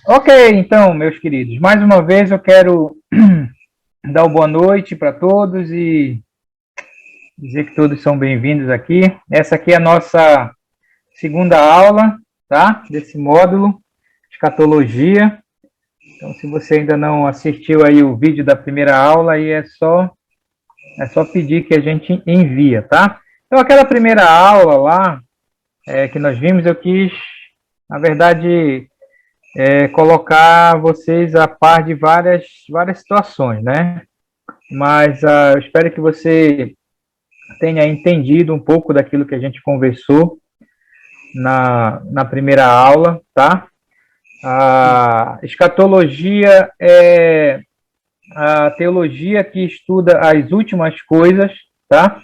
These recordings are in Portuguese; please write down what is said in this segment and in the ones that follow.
Ok, então, meus queridos, mais uma vez eu quero dar uma boa noite para todos e dizer que todos são bem-vindos aqui. Essa aqui é a nossa segunda aula, tá? Desse módulo, escatologia. Então, se você ainda não assistiu aí o vídeo da primeira aula, aí é só pedir que a gente envia, tá? Então, aquela primeira aula lá, que nós vimos, eu quis, na verdade, colocar vocês a par de várias situações, né? Mas eu espero que você tenha entendido um pouco daquilo que a gente conversou na primeira aula, tá? A escatologia é a teologia que estuda as últimas coisas, tá?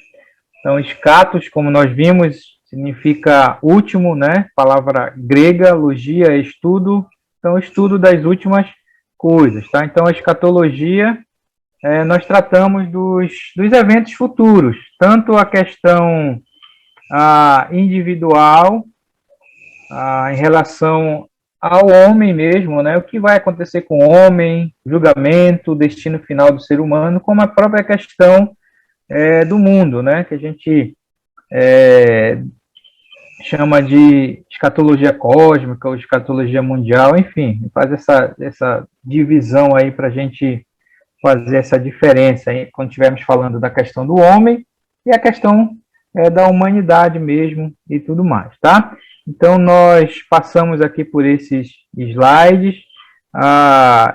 Então, escatos, como nós vimos, significa último, né? Palavra grega, logia, estudo. Então, estudo das últimas coisas, tá? Então, a escatologia, nós tratamos dos eventos futuros, tanto a questão individual, em relação ao homem mesmo, né? O que vai acontecer com o homem, julgamento, destino final do ser humano, como a própria questão do mundo, né? Que a gente chama de escatologia cósmica ou escatologia mundial, enfim, faz essa divisão aí para a gente fazer essa diferença aí, quando estivermos falando da questão do homem e a questão da humanidade mesmo e tudo mais, tá? Então, nós passamos aqui por esses slides.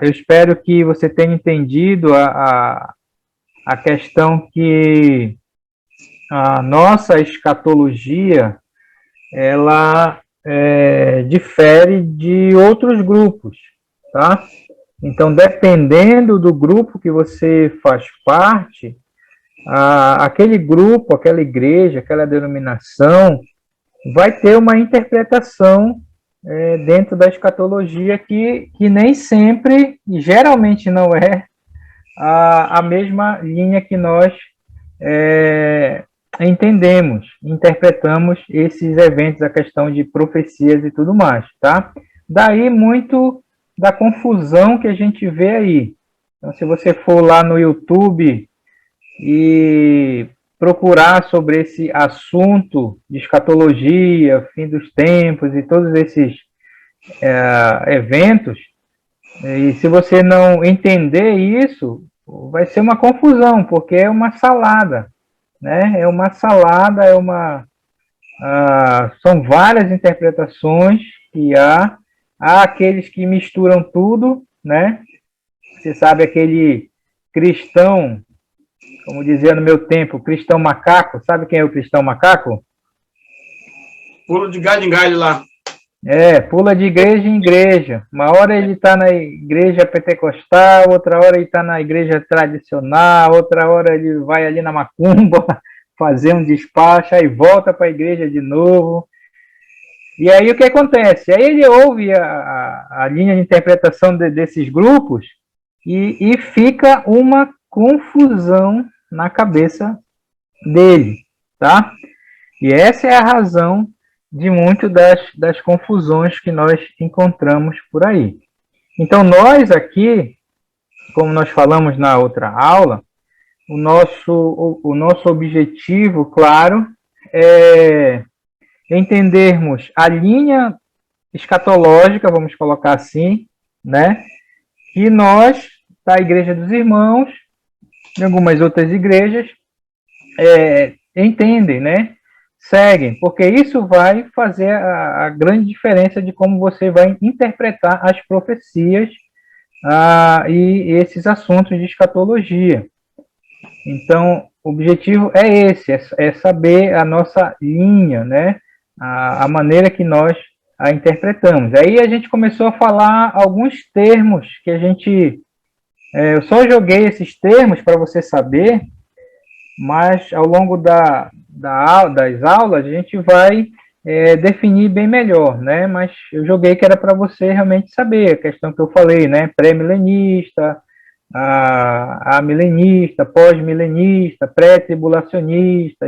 Eu espero que você tenha entendido a questão que a nossa escatologia, ela difere de outros grupos, tá? Então, dependendo do grupo que você faz parte, aquele grupo, aquela igreja, aquela denominação, vai ter uma interpretação dentro da escatologia que nem sempre, e geralmente não é, a mesma linha que nós entendemos, interpretamos esses eventos, a questão de profecias e tudo mais, tá? Daí muito da confusão que a gente vê aí. Então, se você for lá no YouTube e procurar sobre esse assunto de escatologia, fim dos tempos e todos esses eventos, e se você não entender isso, vai ser uma confusão, porque é uma salada, né? É uma salada, são várias interpretações que há aqueles que misturam tudo, né? Você sabe aquele cristão, como dizia no meu tempo, cristão macaco, sabe quem é o cristão macaco? Pulo de galho em galho lá. Pula de igreja em igreja. Uma hora ele está na igreja pentecostal, outra hora ele está na igreja tradicional, outra hora ele vai ali na macumba fazer um despacho, aí volta para a igreja de novo. E aí o que acontece? Aí ele ouve a linha de interpretação desses grupos e fica uma confusão na cabeça dele, tá? E essa é a razão de muito das confusões que nós encontramos por aí. Então, nós aqui, como nós falamos na outra aula, o nosso objetivo, claro, é entendermos a linha escatológica, vamos colocar assim, né? Que nós, da Igreja dos Irmãos, em algumas outras igrejas, entendem, né? Seguem, porque isso vai fazer a grande diferença de como você vai interpretar as profecias e esses assuntos de escatologia. Então, o objetivo é esse, é saber a nossa linha, né? A maneira que nós a interpretamos. Aí a gente começou a falar alguns termos que a gente... eu só joguei esses termos para você saber, mas ao longo das aulas a gente vai definir bem melhor, né? Mas eu joguei que era para você realmente saber a questão que eu falei, né? Pré-milenista, a milenista, pós-milenista, pré-tribulacionista,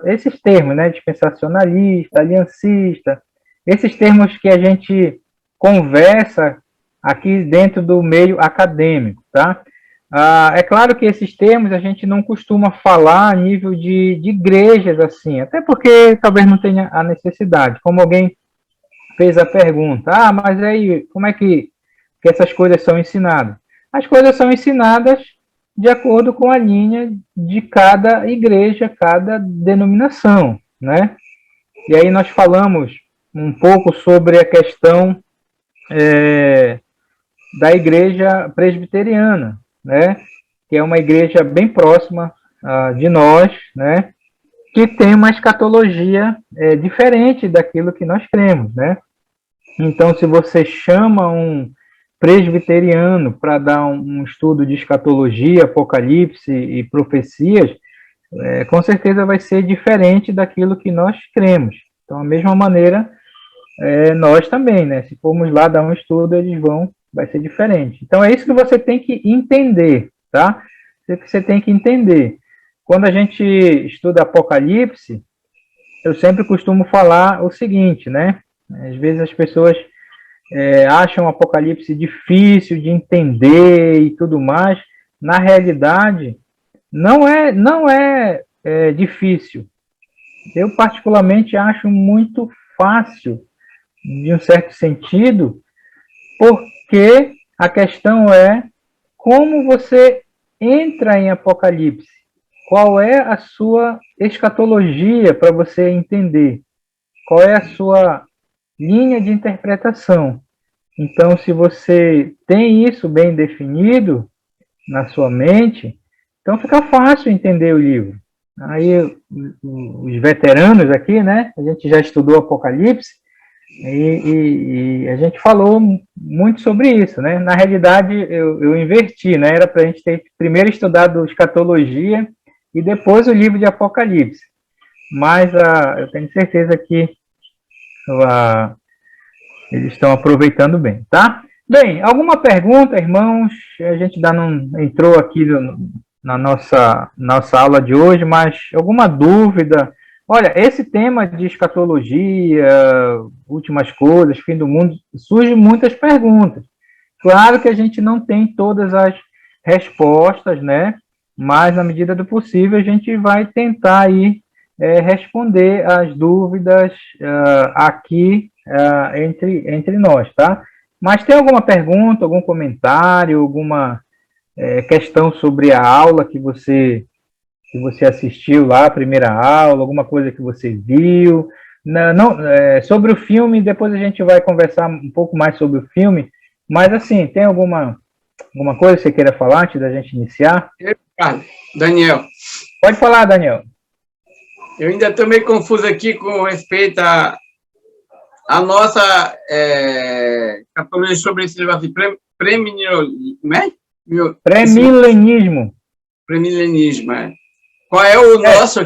esses termos, né? Dispensacionalista, aliancista, esses termos que a gente conversa aqui dentro do meio acadêmico, tá? É claro que esses termos a gente não costuma falar a nível de igrejas, assim, até porque talvez não tenha a necessidade. Como alguém fez a pergunta, mas aí, como é que essas coisas são ensinadas? As coisas são ensinadas de acordo com a linha de cada igreja, cada denominação, né? E aí nós falamos um pouco sobre a questão da igreja presbiteriana, né? Que é uma igreja bem próxima de nós, né? Que tem uma escatologia diferente daquilo que nós cremos, né? Então, se você chama um presbiteriano para dar um estudo de escatologia, apocalipse e profecias, com certeza vai ser diferente daquilo que nós cremos. Então, da mesma maneira, nós também, né? Se formos lá dar um estudo, vai ser diferente. Então, é isso que você tem que entender, tá? Você tem que entender. Quando a gente estuda Apocalipse, eu sempre costumo falar o seguinte, né? Às vezes as pessoas acham o Apocalipse difícil de entender e tudo mais. Na realidade, não é difícil. Eu, particularmente, acho muito fácil, de um certo sentido, porque a questão é como você entra em Apocalipse. Qual é a sua escatologia para você entender? Qual é a sua linha de interpretação? Então, se você tem isso bem definido na sua mente, então fica fácil entender o livro. Aí, os veteranos aqui, né? A gente já estudou Apocalipse e a gente falou muito sobre isso, né? Na realidade, eu inverti, né? Era para a gente ter primeiro estudado escatologia e depois o livro de Apocalipse. Mas eu tenho certeza que eles estão aproveitando bem, tá? Bem, alguma pergunta, irmãos? A gente ainda não entrou aqui na nossa aula de hoje, mas alguma dúvida? Olha, esse tema de escatologia, últimas coisas, fim do mundo, surgem muitas perguntas. Claro que a gente não tem todas as respostas, né? Mas, na medida do possível, a gente vai tentar aí responder as dúvidas aqui entre nós, tá? Mas tem alguma pergunta, algum comentário, alguma questão sobre a aula que você assistiu lá, a primeira aula, alguma coisa que você viu? Sobre o filme, depois a gente vai conversar um pouco mais sobre o filme, mas assim, tem alguma coisa que você queira falar antes da gente iniciar? Daniel. Pode falar, Daniel. Eu ainda estou meio confuso aqui com respeito a nossa escatologia sobre esse negócio de pré-milenismo. Pré-milenismo, Qual é o nosso,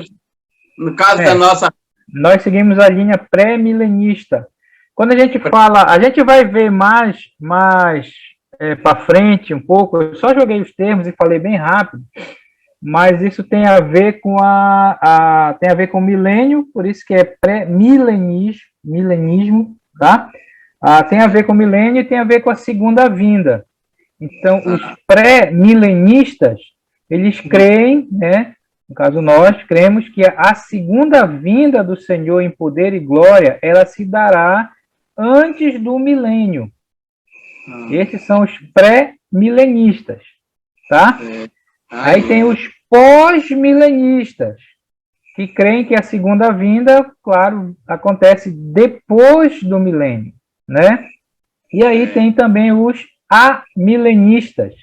no caso da nossa... Nós seguimos a linha pré-milenista. Quando a gente fala, a gente vai ver mais para frente um pouco, eu só joguei os termos e falei bem rápido, mas isso tem a ver com tem a ver com o milênio, por isso que é pré-milenismo, tá? Tem a ver com o milênio e tem a ver com a segunda vinda. Então, os pré-milenistas, eles creem, né? No caso, nós cremos que a segunda vinda do Senhor em poder e glória, ela se dará antes do milênio. Esses são os pré-milenistas, tá? Aí tem os pós-milenistas, que creem que a segunda vinda, claro, acontece depois do milênio, né? E aí tem também os amilenistas,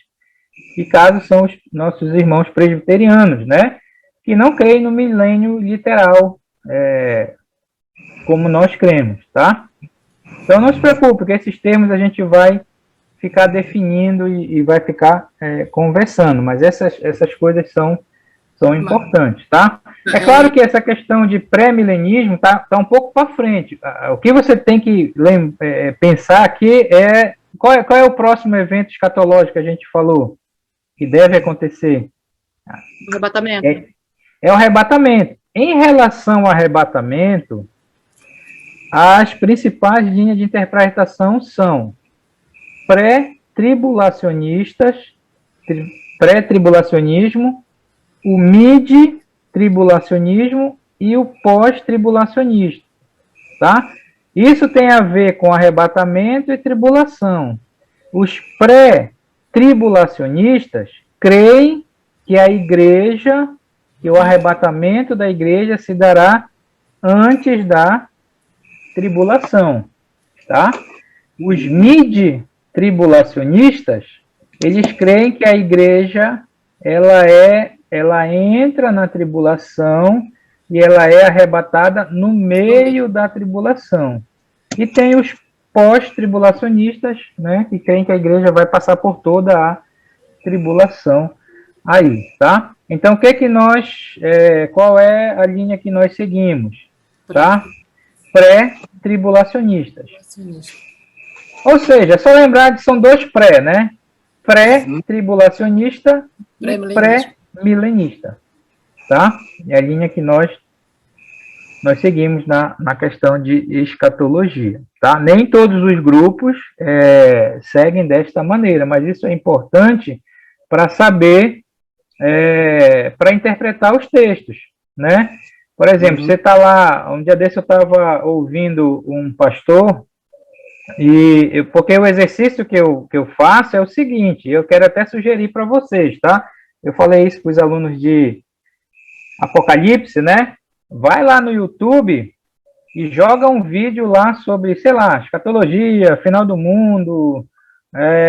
que caso são os nossos irmãos presbiterianos, né? Que não creem no milênio literal, como nós cremos, tá? Então não se preocupe, porque esses termos a gente vai ficar definindo e vai ficar conversando, mas essas coisas são importantes, tá? É claro que essa questão de pré-milenismo tá um pouco para frente. O que você tem que pensar aqui qual é o próximo evento escatológico que a gente falou que deve acontecer? O arrebatamento. É o arrebatamento. Em relação ao arrebatamento, as principais linhas de interpretação são pré-tribulacionismo, o mid-tribulacionismo e o pós-tribulacionista, tá? Isso tem a ver com arrebatamento e tribulação. Os pré-tribulacionistas creem que a igreja, que o arrebatamento da igreja se dará antes da tribulação, tá? Os mid-tribulacionistas, eles creem que a igreja, ela entra na tribulação e ela é arrebatada no meio da tribulação. E tem os pós-tribulacionistas, né, que creem que a igreja vai passar por toda a tribulação aí, tá? Então, qual é a linha que nós seguimos, tá? Pré-tribulacionistas. Ou seja, só lembrar que são dois pré, né? Pré-tribulacionista e pré-milenista, tá? É a linha que nós seguimos na questão de escatologia, tá? Nem todos os grupos seguem desta maneira, mas isso é importante para saber, para interpretar os textos, né? Por exemplo, você está lá, um dia desse eu estava ouvindo um pastor, porque o exercício que eu faço é o seguinte, eu quero até sugerir para vocês, tá? Eu falei isso para os alunos de Apocalipse, né? Vai lá no YouTube e joga um vídeo lá sobre, sei lá, escatologia, final do mundo,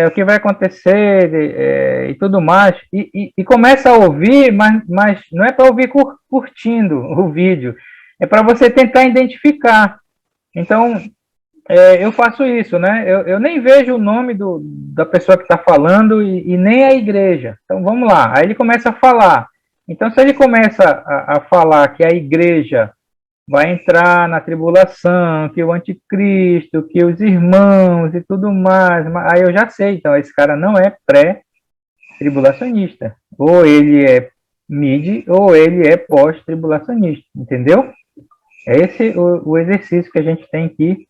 o que vai acontecer e tudo mais, e começa a ouvir, mas não é para ouvir curtindo o vídeo, é para você tentar identificar. Então, eu faço isso, né? Eu nem vejo o nome da pessoa que está falando e nem a igreja. Então, vamos lá. Aí ele começa a falar. Então, se ele começa a falar que a igreja vai entrar na tribulação, que o anticristo, que os irmãos e tudo mais, aí eu já sei. Então, esse cara não é pré-tribulacionista. Ou ele é mid, ou ele é pós-tribulacionista. Entendeu? É esse o exercício que a gente tem que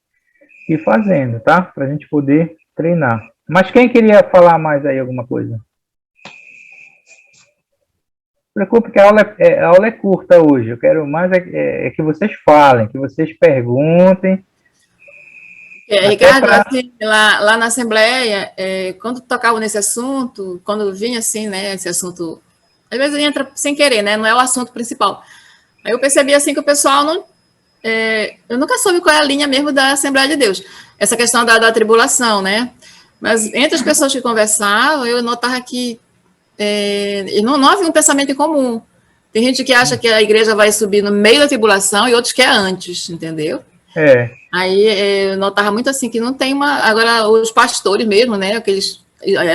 ir fazendo, tá? Para a gente poder treinar. Mas quem queria falar mais aí alguma coisa? Não se preocupe que a aula é curta hoje. Eu quero mais que vocês falem, que vocês perguntem. Ricardo, assim, lá na Assembleia, quando tocava nesse assunto, quando vinha assim, né, esse assunto, às vezes entra sem querer, né, não é o assunto principal. Aí eu percebi assim que o pessoal não... eu nunca soube qual é a linha mesmo da Assembleia de Deus, essa questão da tribulação, né? Mas entre as pessoas que conversavam, eu notava que não havia um pensamento em comum. Tem gente que acha que a igreja vai subir no meio da tribulação e outros que é antes, entendeu? Aí eu notava muito assim que não tem uma... Agora, os pastores mesmo, né? Que eles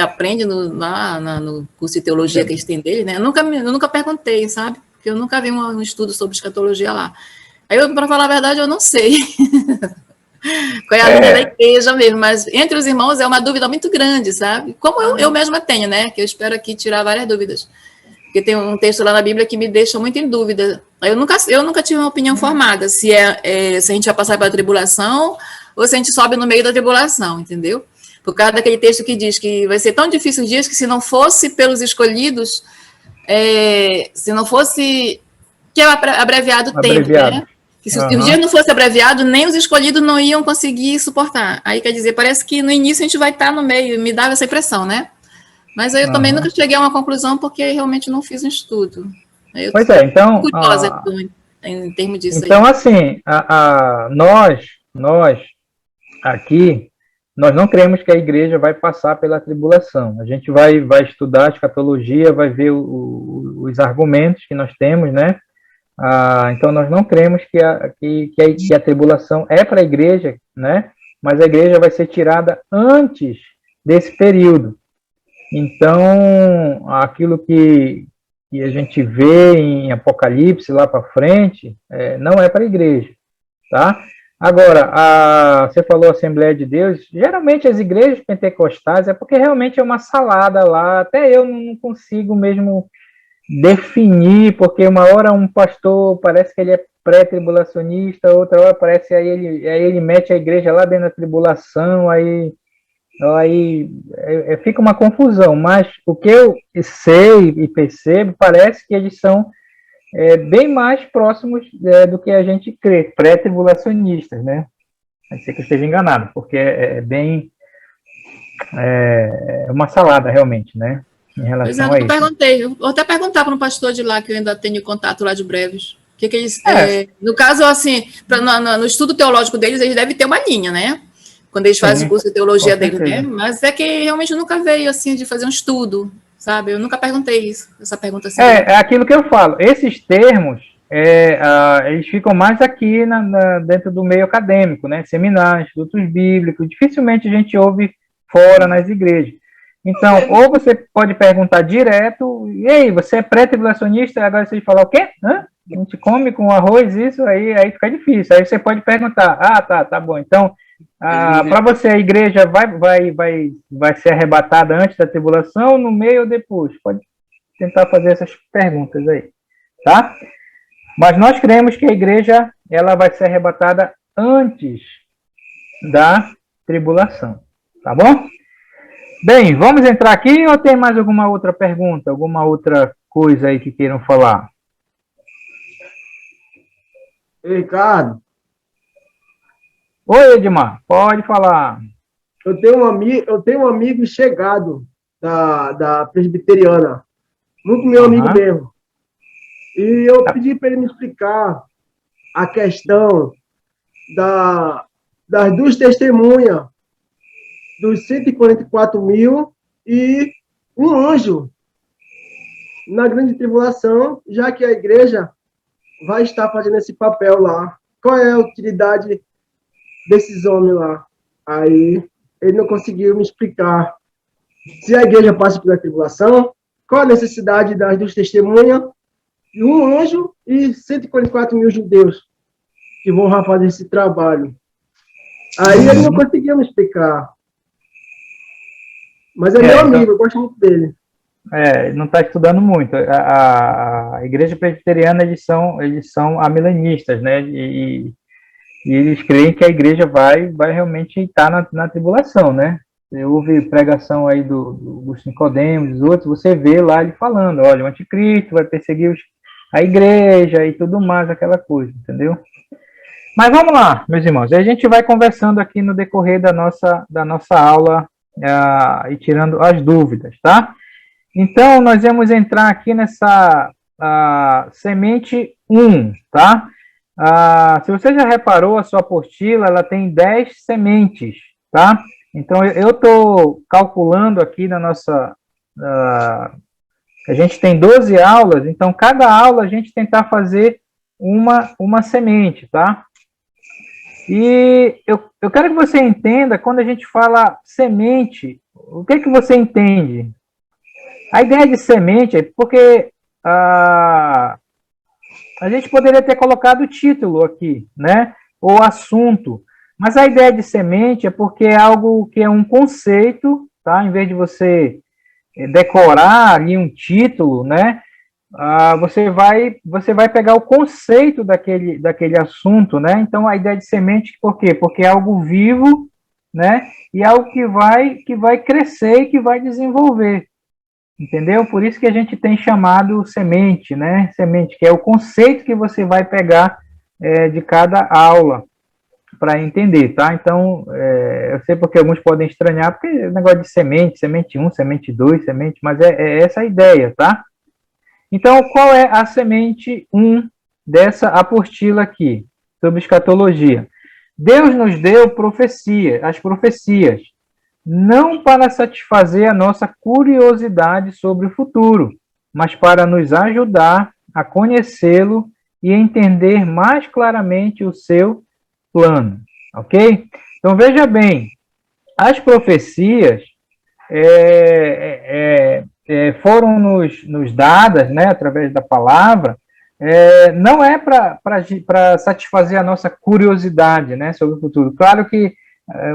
aprendem no curso de teologia que eles têm dele, né? Eu nunca perguntei, sabe? Porque eu nunca vi um estudo sobre escatologia lá. Aí, para falar a verdade, eu não sei qual é a linha da igreja mesmo, mas entre os irmãos é uma dúvida muito grande, sabe? Como eu mesma tenho, né? Que eu espero aqui tirar várias dúvidas. Porque tem um texto lá na Bíblia que me deixa muito em dúvida. Eu nunca tive uma opinião formada se a gente vai passar pela tribulação ou se a gente sobe no meio da tribulação, entendeu? Por causa daquele texto que diz que vai ser tão difícil os dias que se não fosse pelos escolhidos, se não fosse... Que é abreviado o tempo, né? Que se os dias não fosse abreviado, nem os escolhidos não iam conseguir suportar. Aí, quer dizer, parece que no início a gente vai estar no meio, me dava essa impressão, né? Mas eu também nunca cheguei a uma conclusão, porque realmente não fiz um estudo. Pois é, então... curiosa em termos disso. Então, aí. Assim, nós aqui, nós não cremos que a igreja vai passar pela tribulação. A gente vai estudar a escatologia, vai ver os argumentos que nós temos, né? Então, nós não cremos que a tribulação é para a igreja, né? Mas a igreja vai ser tirada antes desse período. Então, aquilo que a gente vê em Apocalipse lá para frente, não é para a igreja, tá? Agora, você falou Assembleia de Deus, geralmente as igrejas pentecostais é porque realmente é uma salada lá, até eu não consigo mesmo definir, porque uma hora um pastor parece que ele é pré-tribulacionista, outra hora parece aí ele mete a igreja lá dentro da tribulação, aí fica uma confusão, mas o que eu sei e percebo, parece que eles são bem mais próximos do que a gente crê, pré-tribulacionistas, né? Pode ser que eu esteja enganado, porque bem uma salada, realmente, né? Em Pois é, relação eu a nunca isso. perguntei. Eu vou até perguntar para um pastor de lá, que eu ainda tenho contato lá de breves. O que eles. É, No caso, assim, no estudo teológico deles, eles devem ter uma linha, né? Quando eles fazem o sim, curso de com teologia deles, né? certeza. Mas é que realmente nunca veio, assim, de fazer um estudo, sabe? Eu nunca perguntei isso, essa pergunta assim dele. É aquilo que eu falo. Esses termos, eles ficam mais aqui dentro do meio acadêmico, né? Seminários, institutos bíblicos. Dificilmente a gente ouve fora nas igrejas. Então, ou você pode perguntar direto, e aí, você é pré-tribulacionista? Agora você fala o quê? Hã? A gente come com arroz, isso, aí fica difícil. Aí você pode perguntar, tá bom. Então, para você, a igreja vai ser arrebatada antes da tribulação, no meio ou depois? Pode tentar fazer essas perguntas aí, tá? Mas nós cremos que a igreja ela vai ser arrebatada antes da tribulação, tá bom? Bem, vamos entrar aqui ou tem mais alguma outra pergunta, alguma outra coisa aí que queiram falar? Ricardo, Oi, Edmar, pode falar. eu tenho um amigo chegado da presbiteriana, muito meu amigo mesmo. E eu pedi para ele me explicar a questão das duas testemunhas, dos 144 mil e um anjo na grande tribulação, já que a igreja vai estar fazendo esse papel lá. Qual é a utilidade desses homens lá? Aí ele não conseguiu me explicar. Se a igreja passa pela tribulação, qual a necessidade das duas testemunhas, de um anjo e 144 mil judeus que vão fazer esse trabalho? Aí ele não conseguiu me explicar. Mas é meu amigo, eu gosto muito dele. Não está estudando muito. A igreja presbiteriana, eles são amilenistas, né? E eles creem que a igreja vai realmente estar na tribulação, né? Você ouve pregação aí dos Nicodemos, dos outros, você vê lá ele falando, olha, o anticristo vai perseguir a igreja e tudo mais, aquela coisa, entendeu? Mas vamos lá, meus irmãos, a gente vai conversando aqui no decorrer da nossa aula e tirando as dúvidas, tá? Então, nós vamos entrar aqui nessa semente 1, tá? Se você já reparou, a sua apostila, ela tem 10 sementes, tá? Então, eu estou calculando aqui na nossa... a gente tem 12 aulas, então, cada aula a gente tentar fazer uma semente, tá? E eu quero que você entenda, quando a gente fala semente, o que você entende? A ideia de semente é porque a gente poderia ter colocado o título aqui, né? Ou assunto. Mas a ideia de semente é porque é algo que é um conceito, tá? Em vez de você decorar ali um título, né? Você vai pegar o conceito daquele assunto, né? Então, a ideia de semente, por quê? Porque é algo vivo, né? E algo que vai crescer e que vai desenvolver. Entendeu? Por isso que a gente tem chamado semente, né? Semente, que é o conceito que você vai pegar de cada aula para entender, tá? Então, eu sei porque alguns podem estranhar, porque é negócio de semente 1, semente 2, semente, mas é essa a ideia, tá? Então, qual é a semente 1 dessa apostila aqui, sobre escatologia? Deus nos deu as profecias, não para satisfazer a nossa curiosidade sobre o futuro, mas para nos ajudar a conhecê-lo e entender mais claramente o seu plano, ok? Então, veja bem, as profecias foram nos dadas, né, através da palavra, não é para satisfazer a nossa curiosidade, né, sobre o futuro. Claro que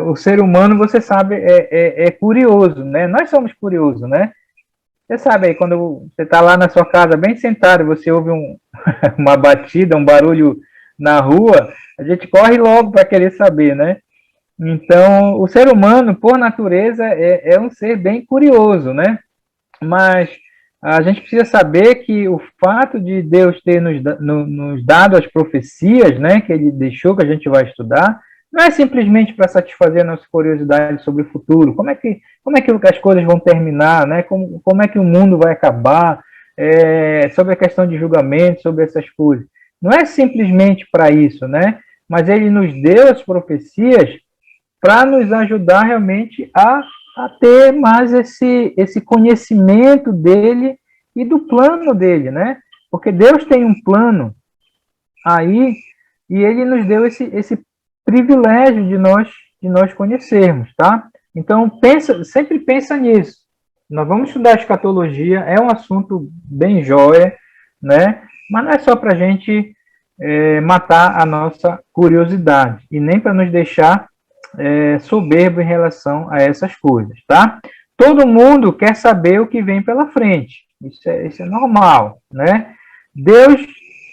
o ser humano, você sabe, é curioso, né? Nós somos curiosos, né? Você sabe aí, quando você está lá na sua casa, bem sentado, você ouve uma batida, um barulho na rua, a gente corre logo para querer saber, né? Então, o ser humano, por natureza, é um ser bem curioso, né? Mas a gente precisa saber que o fato de Deus ter nos dado as profecias, né, que ele deixou, que a gente vai estudar, não é simplesmente para satisfazer a nossa curiosidade sobre o futuro. Como é que as coisas vão terminar, né? Como é que o mundo vai acabar, sobre a questão de julgamento, sobre essas coisas. Não é simplesmente para isso, né? Mas ele nos deu as profecias para nos ajudar realmente a ter mais esse conhecimento dele e do plano dele, né? Porque Deus tem um plano aí e ele nos deu esse privilégio de nós conhecermos, tá? Então, sempre pensa nisso. Nós vamos estudar escatologia, é um assunto bem jóia, né? Mas não é só para a gente matar a nossa curiosidade e nem para nos deixar soberbo em relação a essas coisas, tá? Todo mundo quer saber o que vem pela frente, isso é normal, né? Deus,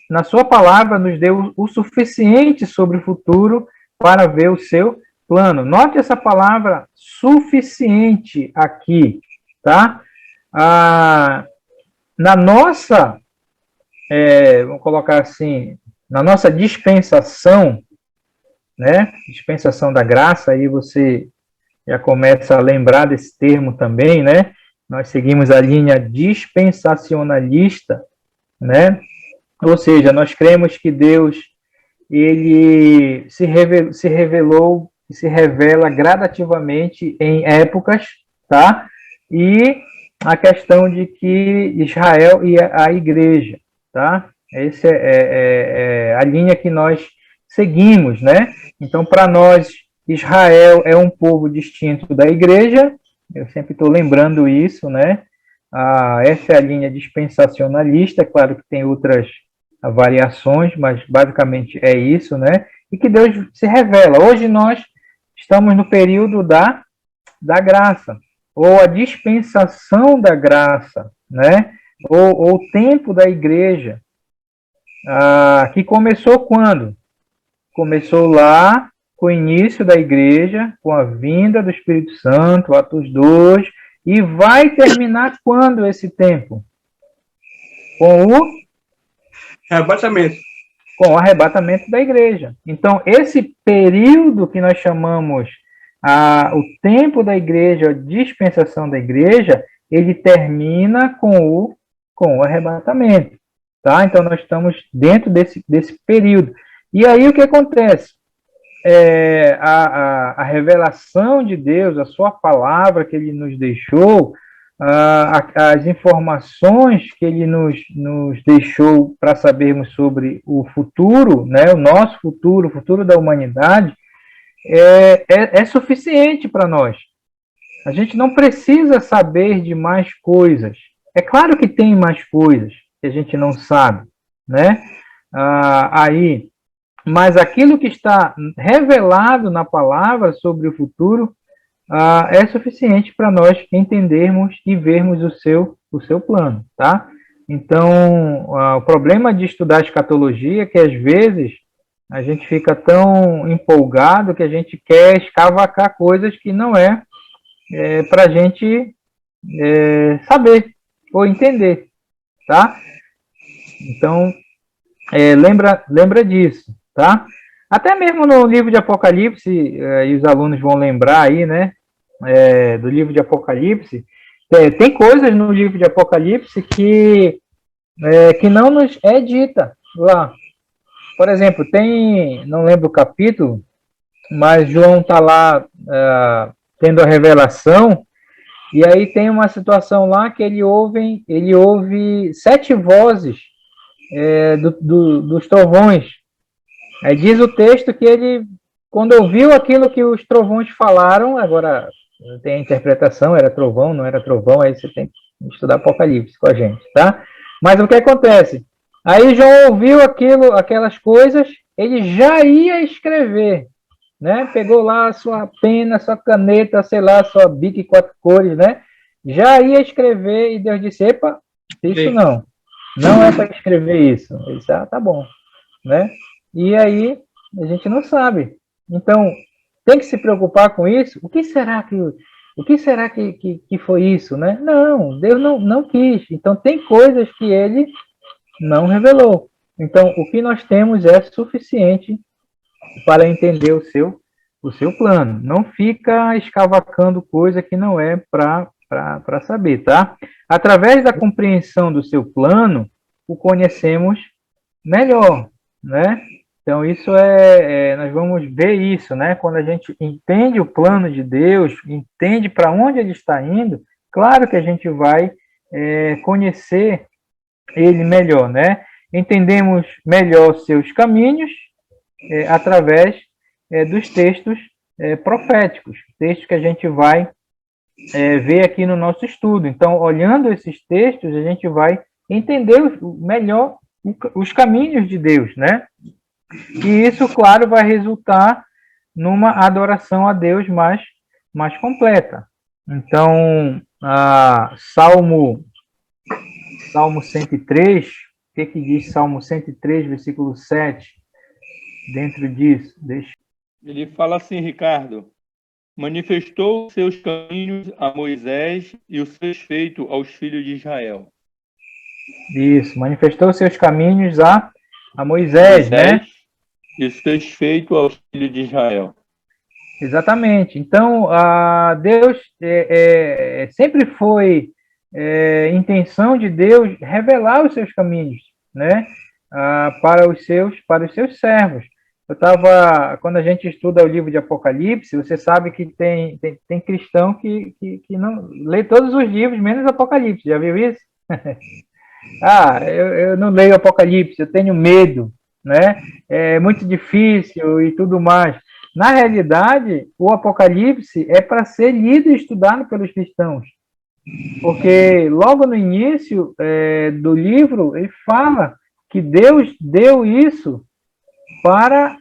na sua palavra, nos deu o suficiente sobre o futuro para ver o seu plano. Note essa palavra suficiente aqui, tá? Na nossa, vamos colocar assim, na nossa dispensação, né? Dispensação da graça, aí você já começa a lembrar desse termo também, né? Nós seguimos a linha dispensacionalista, né? Ou seja, nós cremos que Deus ele se revelou e se revela gradativamente em épocas, tá? E a questão de que Israel e a igreja, tá? Essa é a linha que nós seguimos, né? Então, para nós, Israel é um povo distinto da igreja, eu sempre estou lembrando isso, né? Essa é a linha dispensacionalista, é claro que tem outras variações, mas basicamente é isso, né? E que Deus se revela. Hoje nós estamos no período da graça, ou a dispensação da graça, né? Ou o tempo da igreja, que começou quando? Começou lá com o início da igreja, com a vinda do Espírito Santo, Atos 2, e vai terminar quando esse tempo? Com o arrebatamento. Com o arrebatamento da igreja. Então, esse período que nós chamamos o tempo da igreja, a dispensação da igreja, ele termina com o arrebatamento. Tá? Então, nós estamos dentro desse período. E aí, o que acontece? A revelação de Deus, a sua palavra que ele nos deixou, as informações que ele nos deixou para sabermos sobre o futuro, né, o nosso futuro, o futuro da humanidade, é suficiente para nós. A gente não precisa saber de mais coisas. É claro que tem mais coisas que a gente não sabe, né? Mas aquilo que está revelado na palavra sobre o futuro é suficiente para nós entendermos e vermos o seu plano, tá? Então, o problema de estudar escatologia é que, às vezes, a gente fica tão empolgado que a gente quer escavacar coisas que não para a gente saber ou entender, tá? Então, lembra disso, tá? Até mesmo no livro de Apocalipse, e os alunos vão lembrar aí, né, do livro de Apocalipse, tem coisas no livro de Apocalipse que não nos é dita lá. Por exemplo, não lembro o capítulo, mas João está lá tendo a revelação, e aí tem uma situação lá que ele ouve 7 vozes dos trovões. Aí diz o texto que ele, quando ouviu aquilo que os trovões falaram, agora tem a interpretação, era trovão, não era trovão, aí você tem que estudar Apocalipse com a gente, tá? Mas o que acontece? Aí João ouviu aquelas coisas, ele já ia escrever, né? Pegou lá a sua pena, sua caneta, sei lá, sua bic 4 cores, né? Já ia escrever e Deus disse, isso não é para escrever isso. Ele disse, tá bom, né? e aí a gente não sabe. Então, tem que se preocupar com isso. O que será que foi isso, né? Não, Deus não quis. Então, tem coisas que ele não revelou. Então, o que nós temos é suficiente para entender o seu plano. Não fica escavacando coisa que não é para saber, tá? Através da compreensão do seu plano, o conhecemos melhor, né? Então, nós vamos ver isso, né? Quando a gente entende o plano de Deus, entende para onde ele está indo, claro que a gente vai conhecer ele melhor, né? Entendemos melhor seus caminhos através dos textos proféticos, textos que a gente vai ver aqui no nosso estudo. Então, olhando esses textos, a gente vai entender melhor os caminhos de Deus, né? E isso, claro, vai resultar numa adoração a Deus mais completa. Então, Salmo 103, o que diz Salmo 103, versículo 7, dentro disso? Ele fala assim, Ricardo: manifestou seus caminhos a Moisés e os seus feitos aos filhos de Israel. Isso, manifestou seus caminhos a Moisés, né? E os seus feitos aos filhos de Israel. Exatamente. Então, Deus sempre foi intenção de Deus revelar os seus caminhos, né? Para os seus servos. Quando a gente estuda o livro de Apocalipse, você sabe que tem cristão que não lê todos os livros, menos Apocalipse. Já viu isso? Eu não leio Apocalipse, eu tenho medo, né? É muito difícil e tudo mais. Na realidade, o Apocalipse é para ser lido e estudado pelos cristãos. Porque logo no início do livro, ele fala que Deus deu isso para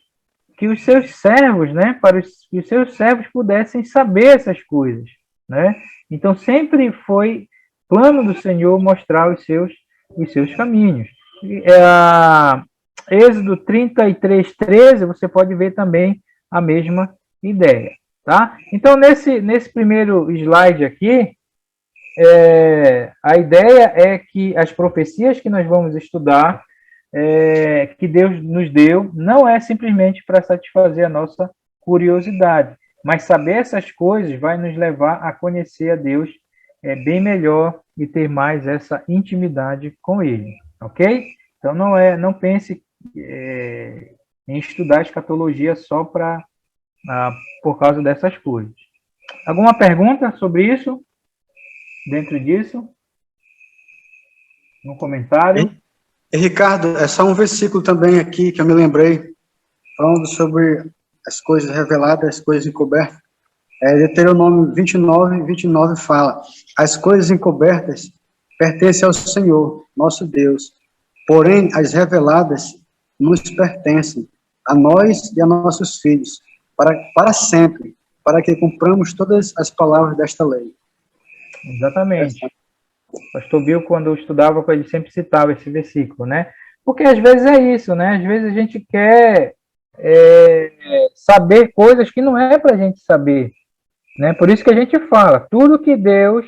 que os seus servos, né, para que os seus servos pudessem saber essas coisas, né? Então sempre foi plano do Senhor mostrar os seus caminhos. Êxodo 33:13, você pode ver também a mesma ideia, tá? Então nesse primeiro slide aqui, a ideia é que as profecias que nós vamos estudar, que Deus nos deu, não é simplesmente para satisfazer a nossa curiosidade, mas saber essas coisas vai nos levar a conhecer a Deus bem melhor e ter mais essa intimidade com Ele, ok? Então não pense em estudar escatologia só por causa dessas coisas. Alguma pergunta sobre isso? Dentro disso? Um comentário? Ricardo, é só um versículo também aqui que eu me lembrei, falando sobre as coisas reveladas, as coisas encobertas. Deuteronômio 29 fala: as coisas encobertas pertencem ao Senhor, nosso Deus, porém as reveladas nos pertencem, a nós e a nossos filhos, para sempre, para que cumpramos todas as palavras desta lei. Exatamente. Pastor Bill, quando eu estudava, ele sempre citava esse versículo, né? Porque às vezes é isso, né? Às vezes a gente quer saber coisas que não é para a gente saber, né? Por isso que a gente fala, tudo que Deus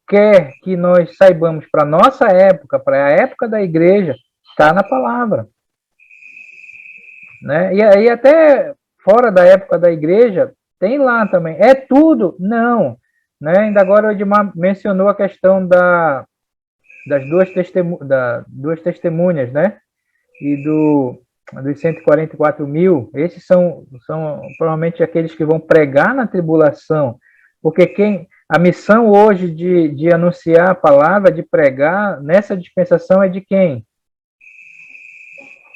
quer que nós saibamos para a nossa época, para a época da igreja, está na palavra, né? E aí até fora da época da igreja, tem lá também. É tudo? Não. Né? Ainda agora o Edmar mencionou a questão das duas testemunhas, né? E dos 144 mil. Esses são provavelmente aqueles que vão pregar na tribulação. Porque a missão hoje de anunciar a palavra, de pregar, nessa dispensação é de quem?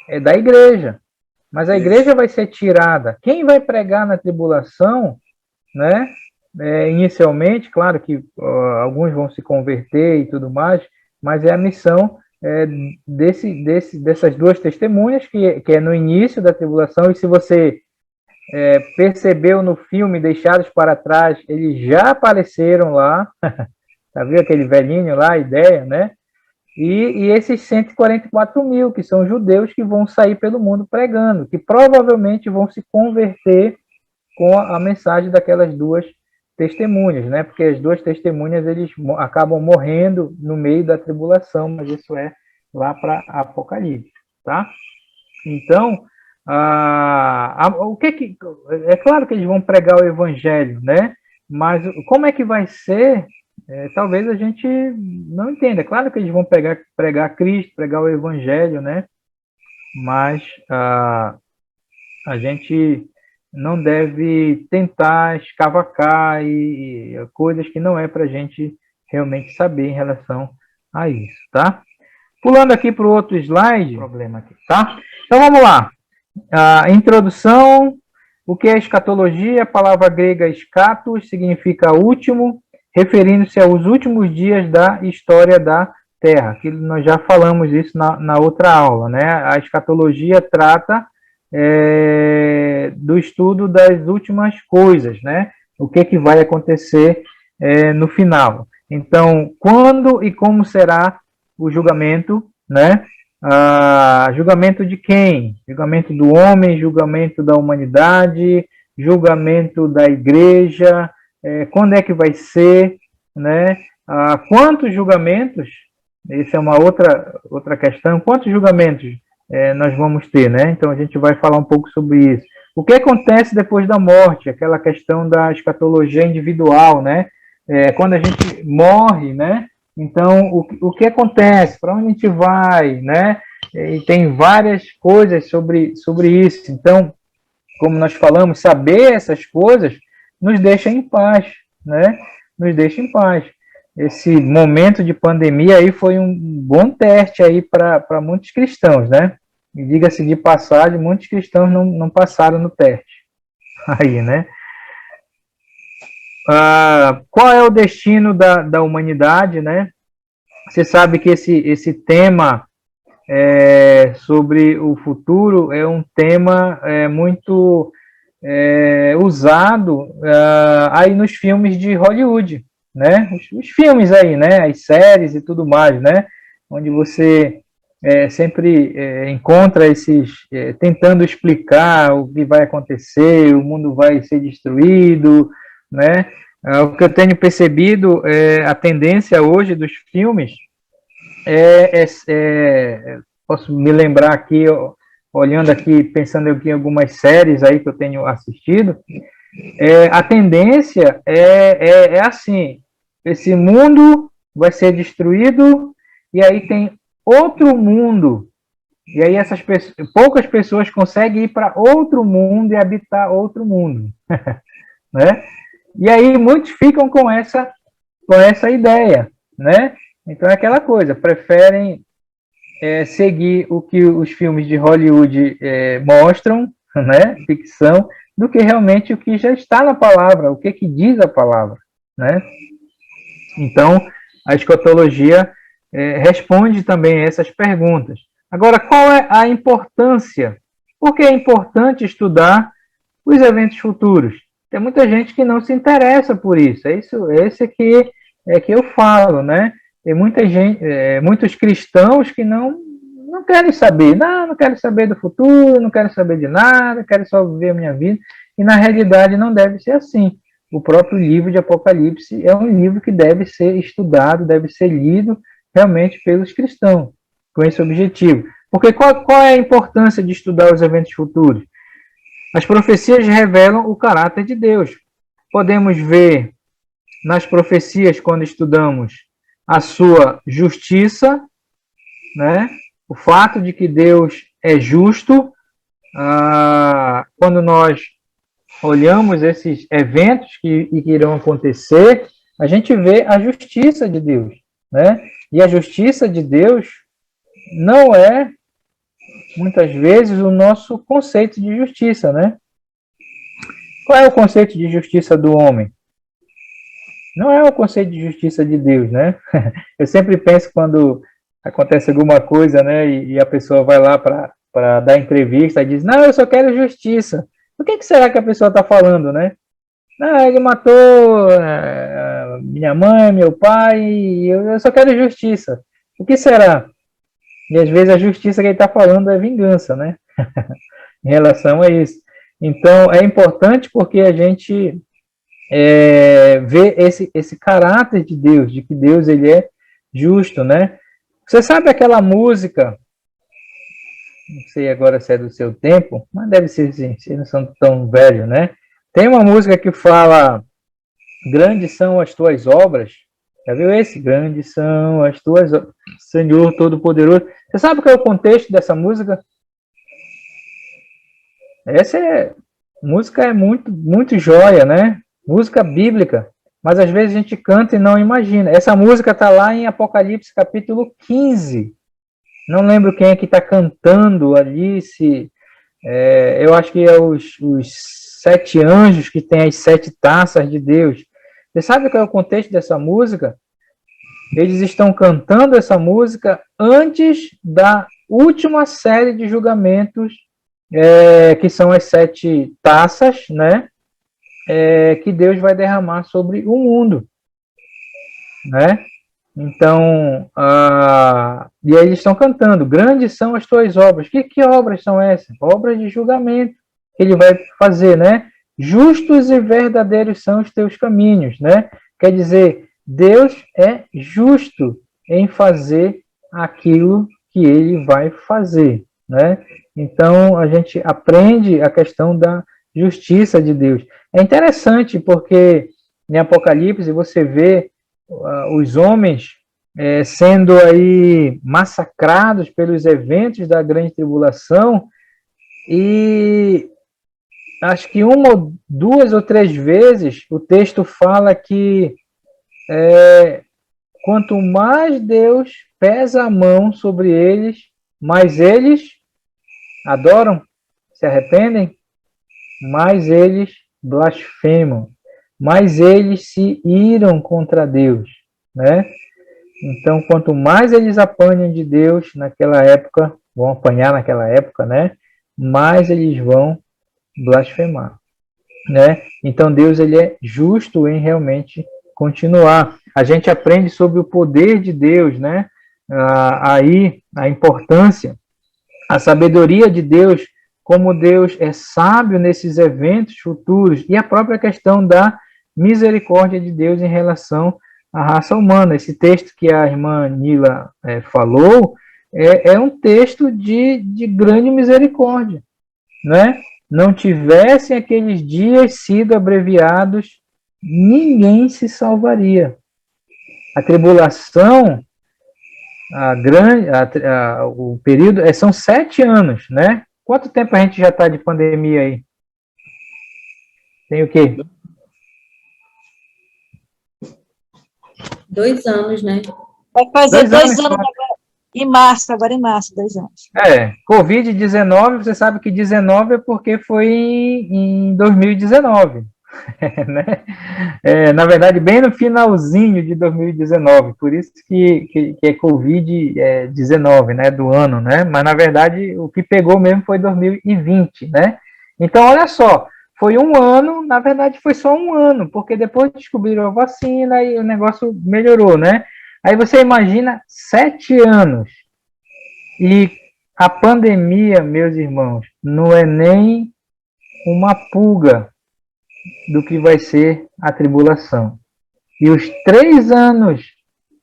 É da igreja. Mas a igreja vai ser tirada. Quem vai pregar na tribulação, né? Inicialmente, claro que alguns vão se converter e tudo mais, mas é a missão dessas duas testemunhas, que é no início da tribulação. E se você percebeu no filme Deixados para Trás, eles já apareceram lá, tá vendo aquele velhinho lá, a ideia, né? e esses 144 mil, que são judeus que vão sair pelo mundo pregando, que provavelmente vão se converter com a mensagem daquelas duas testemunhas, né? Porque as duas testemunhas, eles acabam morrendo no meio da tribulação, mas isso é lá para Apocalipse, tá? Então, o que é claro que eles vão pregar o evangelho, né? Mas como é que vai ser? Talvez a gente não entenda. É claro que eles vão pregar Cristo, pregar o evangelho, né? Mas a gente não deve tentar escavacar e coisas que não é para a gente realmente saber em relação a isso, tá? Pulando aqui para o outro slide, problema aqui, tá? Então vamos lá. Introdução. O que é escatologia? A palavra grega escatos significa último, referindo-se aos últimos dias da história da Terra, que nós já falamos isso na outra aula, né? A escatologia trata do estudo das últimas coisas, né? O que vai acontecer no final. Então, quando e como será o julgamento, né? Julgamento de quem? Julgamento do homem, julgamento da humanidade, julgamento da igreja, quando é que vai ser, né? Quantos julgamentos? Essa é uma outra questão. Quantos julgamentos nós vamos ter, né? Então a gente vai falar um pouco sobre isso. O que acontece depois da morte? Aquela questão da escatologia individual, né? Quando a gente morre, né? Então, o que acontece? Para onde a gente vai, né? E tem várias coisas sobre isso. Então, como nós falamos, saber essas coisas nos deixa em paz, né? Nos deixa em paz. Esse momento de pandemia aí foi um bom teste aí para muitos cristãos, né? E diga-se de passagem, muitos cristãos não passaram no teste. Aí, né? Qual é o destino da humanidade, né? Você sabe que esse tema sobre o futuro é um tema muito usado aí nos filmes de Hollywood, né? Os filmes aí, né? As séries e tudo mais, né? Onde você sempre encontra esses tentando explicar o que vai acontecer, o mundo vai ser destruído, né? O que eu tenho percebido a tendência hoje dos filmes posso me lembrar aqui, olhando aqui, pensando aqui em algumas séries aí que eu tenho assistido, a tendência é assim, esse mundo vai ser destruído e aí tem outro mundo, e aí poucas pessoas conseguem ir para outro mundo e habitar outro mundo, né? E aí muitos ficam com essa ideia, né? Então é aquela coisa, preferem seguir o que os filmes de Hollywood mostram, né? Ficção, do que realmente o que já está na palavra, o que diz a palavra, né? Então, a escatologia responde também a essas perguntas. Agora, qual é a importância? Por que é importante estudar os eventos futuros? Tem muita gente que não se interessa por isso. Esse que eu falo, né? Tem muita gente, muitos cristãos que não querem saber. Não quero saber do futuro, não quero saber de nada, quero só viver a minha vida. E na realidade não deve ser assim. O próprio livro de Apocalipse é um livro que deve ser estudado, deve ser lido realmente pelos cristãos, com esse objetivo. Porque qual é a importância de estudar os eventos futuros? As profecias revelam o caráter de Deus. Podemos ver nas profecias, quando estudamos a sua justiça, né? O fato de que Deus é justo. Quando nós olhamos esses eventos que irão acontecer, a gente vê a justiça de Deus, né? E a justiça de Deus não é, muitas vezes, o nosso conceito de justiça, né? Qual é o conceito de justiça do homem? Não é o conceito de justiça de Deus, né? Eu sempre penso quando acontece alguma coisa, né, e a pessoa vai lá para dar entrevista e diz, não, eu só quero justiça. O que será que a pessoa está falando, né? Não, ele matou minha mãe, meu pai, e eu só quero justiça. O que será? E às vezes a justiça que ele está falando é vingança, né? Em relação a isso. Então, é importante porque a gente vê esse caráter de Deus, de que Deus ele é justo, né? Você sabe aquela música, não sei agora se é do seu tempo, mas deve ser sim, vocês não são tão velhos, né? Tem uma música que fala, grandes são as tuas obras, já viu esse? Grandes são as tuas obras, Senhor Todo-Poderoso. Você sabe qual é o contexto dessa música? Música é muito, muito joia, né? Música bíblica, mas às vezes a gente canta e não imagina. Essa música está lá em Apocalipse capítulo 15. Não lembro quem é que está cantando ali, eu acho que é os 7 anjos que têm as 7 taças de Deus. Você sabe qual é o contexto dessa música? Eles estão cantando essa música antes da última série de julgamentos, que são as 7 taças, né? Que Deus vai derramar sobre o mundo, né? Então, e aí eles estão cantando, grandes são as tuas obras. Que obras são essas? Obras de julgamento que ele vai fazer, né? Justos e verdadeiros são os teus caminhos, né? Quer dizer, Deus é justo em fazer aquilo que ele vai fazer, né? Então, a gente aprende a questão da justiça de Deus. É interessante porque em Apocalipse você vê os homens sendo aí massacrados pelos eventos da grande tribulação, e acho que 1, 2 ou 3 vezes o texto fala que quanto mais Deus pesa a mão sobre eles, mais eles adoram, se arrependem, mais eles blasfemam, mais eles se iram contra Deus, né? Então, quanto mais eles apanham de Deus naquela época, vão apanhar naquela época, né? Mais eles vão blasfemar, né? Então, Deus ele é justo em realmente continuar. A gente aprende sobre o poder de Deus, né? Aí, a importância, a sabedoria de Deus, como Deus é sábio nesses eventos futuros, e a própria questão da misericórdia de Deus em relação à raça humana. Esse texto que a irmã Nila falou é um texto de grande misericórdia, né? Não tivessem aqueles dias sido abreviados, ninguém se salvaria. A tribulação, o período, são 7 anos, né? Quanto tempo a gente já está de pandemia aí? Tem o quê? 2 anos, né? Vai fazer 2 2 anos. anos agora em março, 2 anos. Covid-19, você sabe que 19 é porque foi em 2019, né? Na verdade, bem no finalzinho de 2019, por isso que é Covid-19, né, do ano, né? Mas, na verdade, o que pegou mesmo foi 2020, né? Então, olha só, foi 1 ano, na verdade foi só 1 ano, porque depois descobriram a vacina e o negócio melhorou, né? Aí você imagina 7 anos. E a pandemia, meus irmãos, não é nem uma pulga do que vai ser a tribulação. E os 3 anos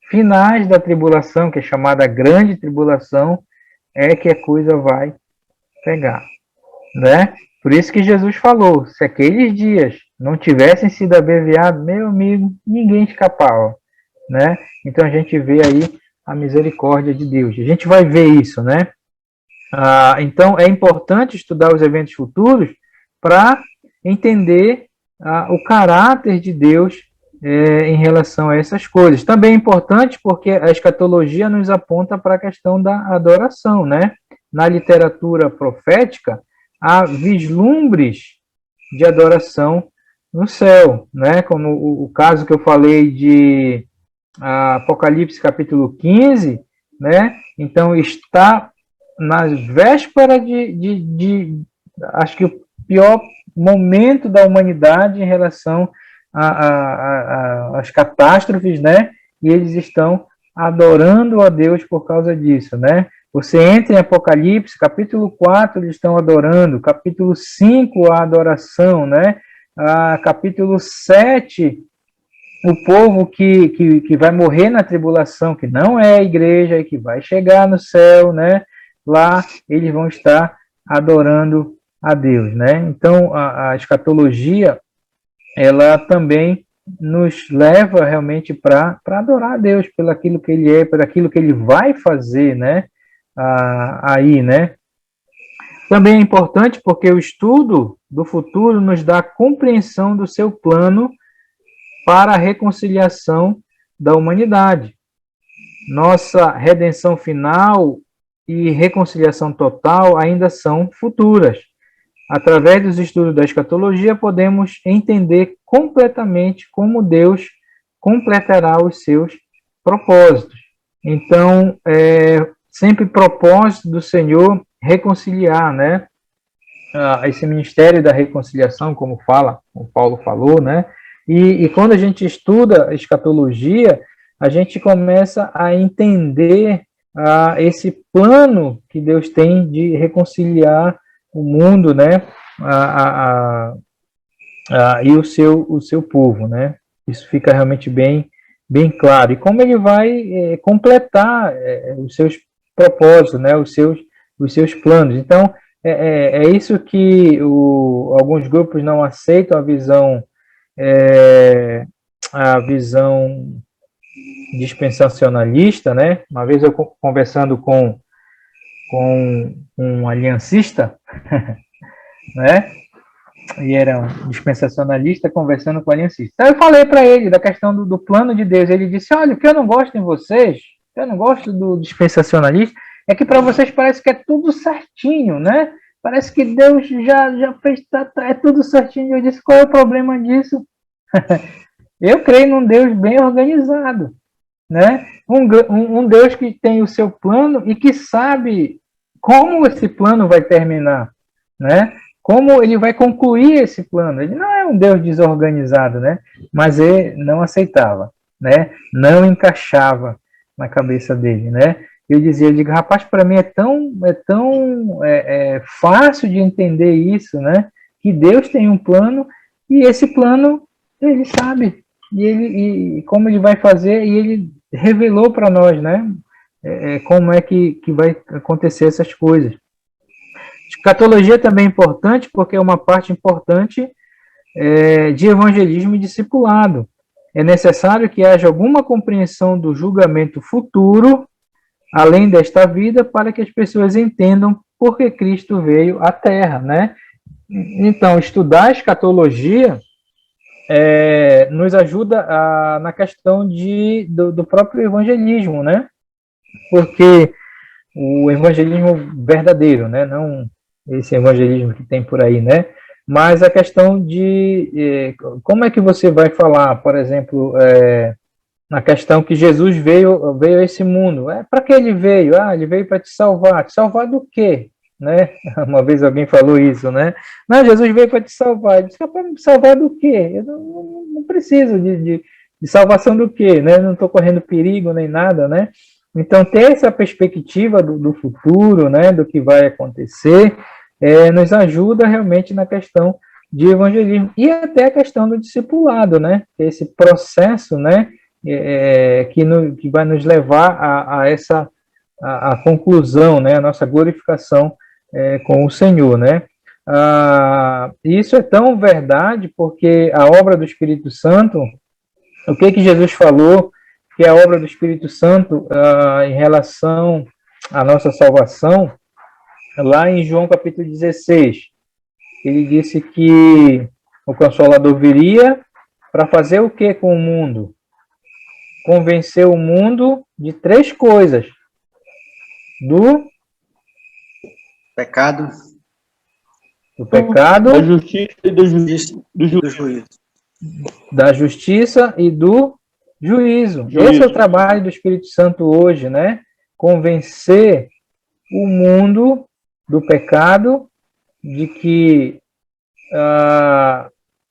finais da tribulação, que é chamada grande tribulação, é que a coisa vai pegar, né? Por isso que Jesus falou, se aqueles dias não tivessem sido abreviados, meu amigo, ninguém escapava, né? Então a gente vê aí a misericórdia de Deus. A gente vai ver isso, né? Então é importante estudar os eventos futuros para entender o caráter de Deus em relação a essas coisas. Também é importante porque a escatologia nos aponta para a questão da adoração, né? Na literatura profética, há vislumbres de adoração no céu, né? Como o caso que eu falei de Apocalipse capítulo 15, né? Então está nas vésperas acho que o pior momento da humanidade em relação às catástrofes, né? E eles estão adorando a Deus por causa disso, né? Você entra em Apocalipse, capítulo 4, eles estão adorando, capítulo 5, a adoração, né? Capítulo 7, o povo que vai morrer na tribulação, que não é a igreja e que vai chegar no céu, né? Lá eles vão estar adorando a Deus, né? Então, a escatologia, ela também nos leva realmente para adorar a Deus pelo aquilo que Ele é, por aquilo que Ele vai fazer, né? Aí, né? Também é importante porque o estudo do futuro nos dá compreensão do seu plano para a reconciliação da humanidade. Nossa redenção final e reconciliação total ainda são futuras. Através dos estudos da escatologia, podemos entender completamente como Deus completará os seus propósitos. Então, sempre propósito do Senhor reconciliar, né? Esse ministério da reconciliação, como Paulo falou, né? E quando a gente estuda a escatologia, a gente começa a entender esse plano que Deus tem de reconciliar o mundo, né? E o seu povo, né? Isso fica realmente bem claro. E como ele vai completar os seus propósitos, né? Os seus planos. Então, é isso que alguns grupos não aceitam, a visão dispensacionalista, né? Uma vez eu conversando com um aliancista, né? E era um dispensacionalista conversando com o aliancista. Então eu falei para ele da questão do plano de Deus. Ele disse: olha, o que eu não gosto em vocês, eu não gosto do dispensacionalista, é que para vocês parece que é tudo certinho, né? Parece que Deus já fez, é tudo certinho. Eu disse: qual é o problema disso? Eu creio num Deus bem organizado, né? Um Deus que tem o seu plano e que sabe como esse plano vai terminar, né? Como ele vai concluir esse plano. Ele não é um Deus desorganizado, né? Mas ele não aceitava, né? Não encaixava na cabeça dele, né? Eu digo, rapaz, para mim é tão fácil de entender isso, né? Que Deus tem um plano e esse plano ele sabe e como ele vai fazer, e ele revelou para nós, né? Como é que vai acontecer essas coisas. Escatologia também é importante porque é uma parte importante de evangelismo e discipulado. É necessário que haja alguma compreensão do julgamento futuro, além desta vida, para que as pessoas entendam por que Cristo veio à Terra, né? Então, estudar a escatologia nos ajuda na questão do próprio evangelismo, né? Porque o evangelismo verdadeiro, né? Não esse evangelismo que tem por aí, né? Mas a questão de como é que você vai falar, por exemplo, na questão que Jesus veio a esse mundo. Para que ele veio? Ele veio para te salvar. Te salvar do quê? Né? Uma vez alguém falou isso, né? Não, Jesus veio para te salvar. Ele disse: para me salvar do quê? Eu não preciso de salvação do quê? Né? Não estou correndo perigo nem nada, né? Então, ter essa perspectiva do futuro, né? Do que vai acontecer, nos ajuda realmente na questão de evangelismo e até a questão do discipulado, né? Esse processo, né? Que vai nos levar a essa conclusão, né? A nossa glorificação com o Senhor, né? Isso é tão verdade porque a obra do Espírito Santo, o que Jesus falou que é a obra do Espírito Santo em relação à nossa salvação, lá em João capítulo 16, ele disse que o Consolador viria para fazer o que com o mundo? Convencer o mundo de 3 coisas: do Pecado, da justiça e do juízo. Da justiça e do juízo. Esse é o trabalho do Espírito Santo hoje, né? Convencer o mundo do pecado, de que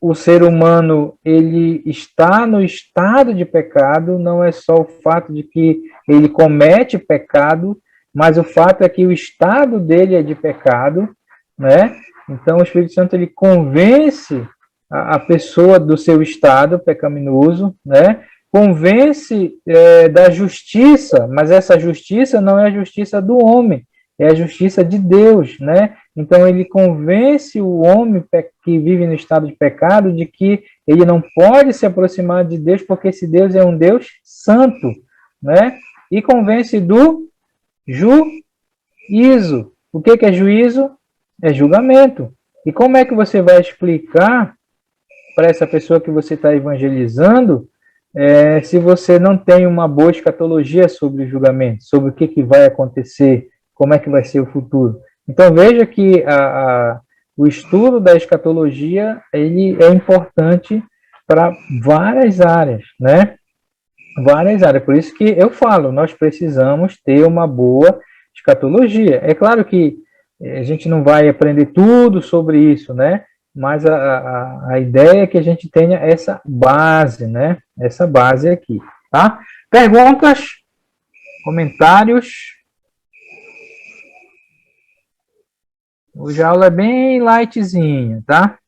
o ser humano ele está no estado de pecado, não é só o fato de que ele comete pecado, mas o fato é que o estado dele é de pecado, né? Então o Espírito Santo ele convence a pessoa do seu estado pecaminoso, né? Convence da justiça, mas essa justiça não é a justiça do homem, é a justiça de Deus, né? Então ele convence o homem que vive no estado de pecado de que ele não pode se aproximar de Deus porque esse Deus é um Deus santo, né? E convence do juízo. O que é juízo? É julgamento. E como é que você vai explicar para essa pessoa que você está evangelizando se você não tem uma boa escatologia sobre o julgamento, sobre o que vai acontecer, como é que vai ser o futuro? Então veja que o estudo da escatologia ele é importante para várias áreas, né? Várias áreas. Por isso que eu falo, nós precisamos ter uma boa escatologia. É claro que a gente não vai aprender tudo sobre isso, né? Mas a ideia é que a gente tenha essa base, né? Essa base aqui, tá? Perguntas? Comentários? Hoje a aula é bem lightzinha, tá?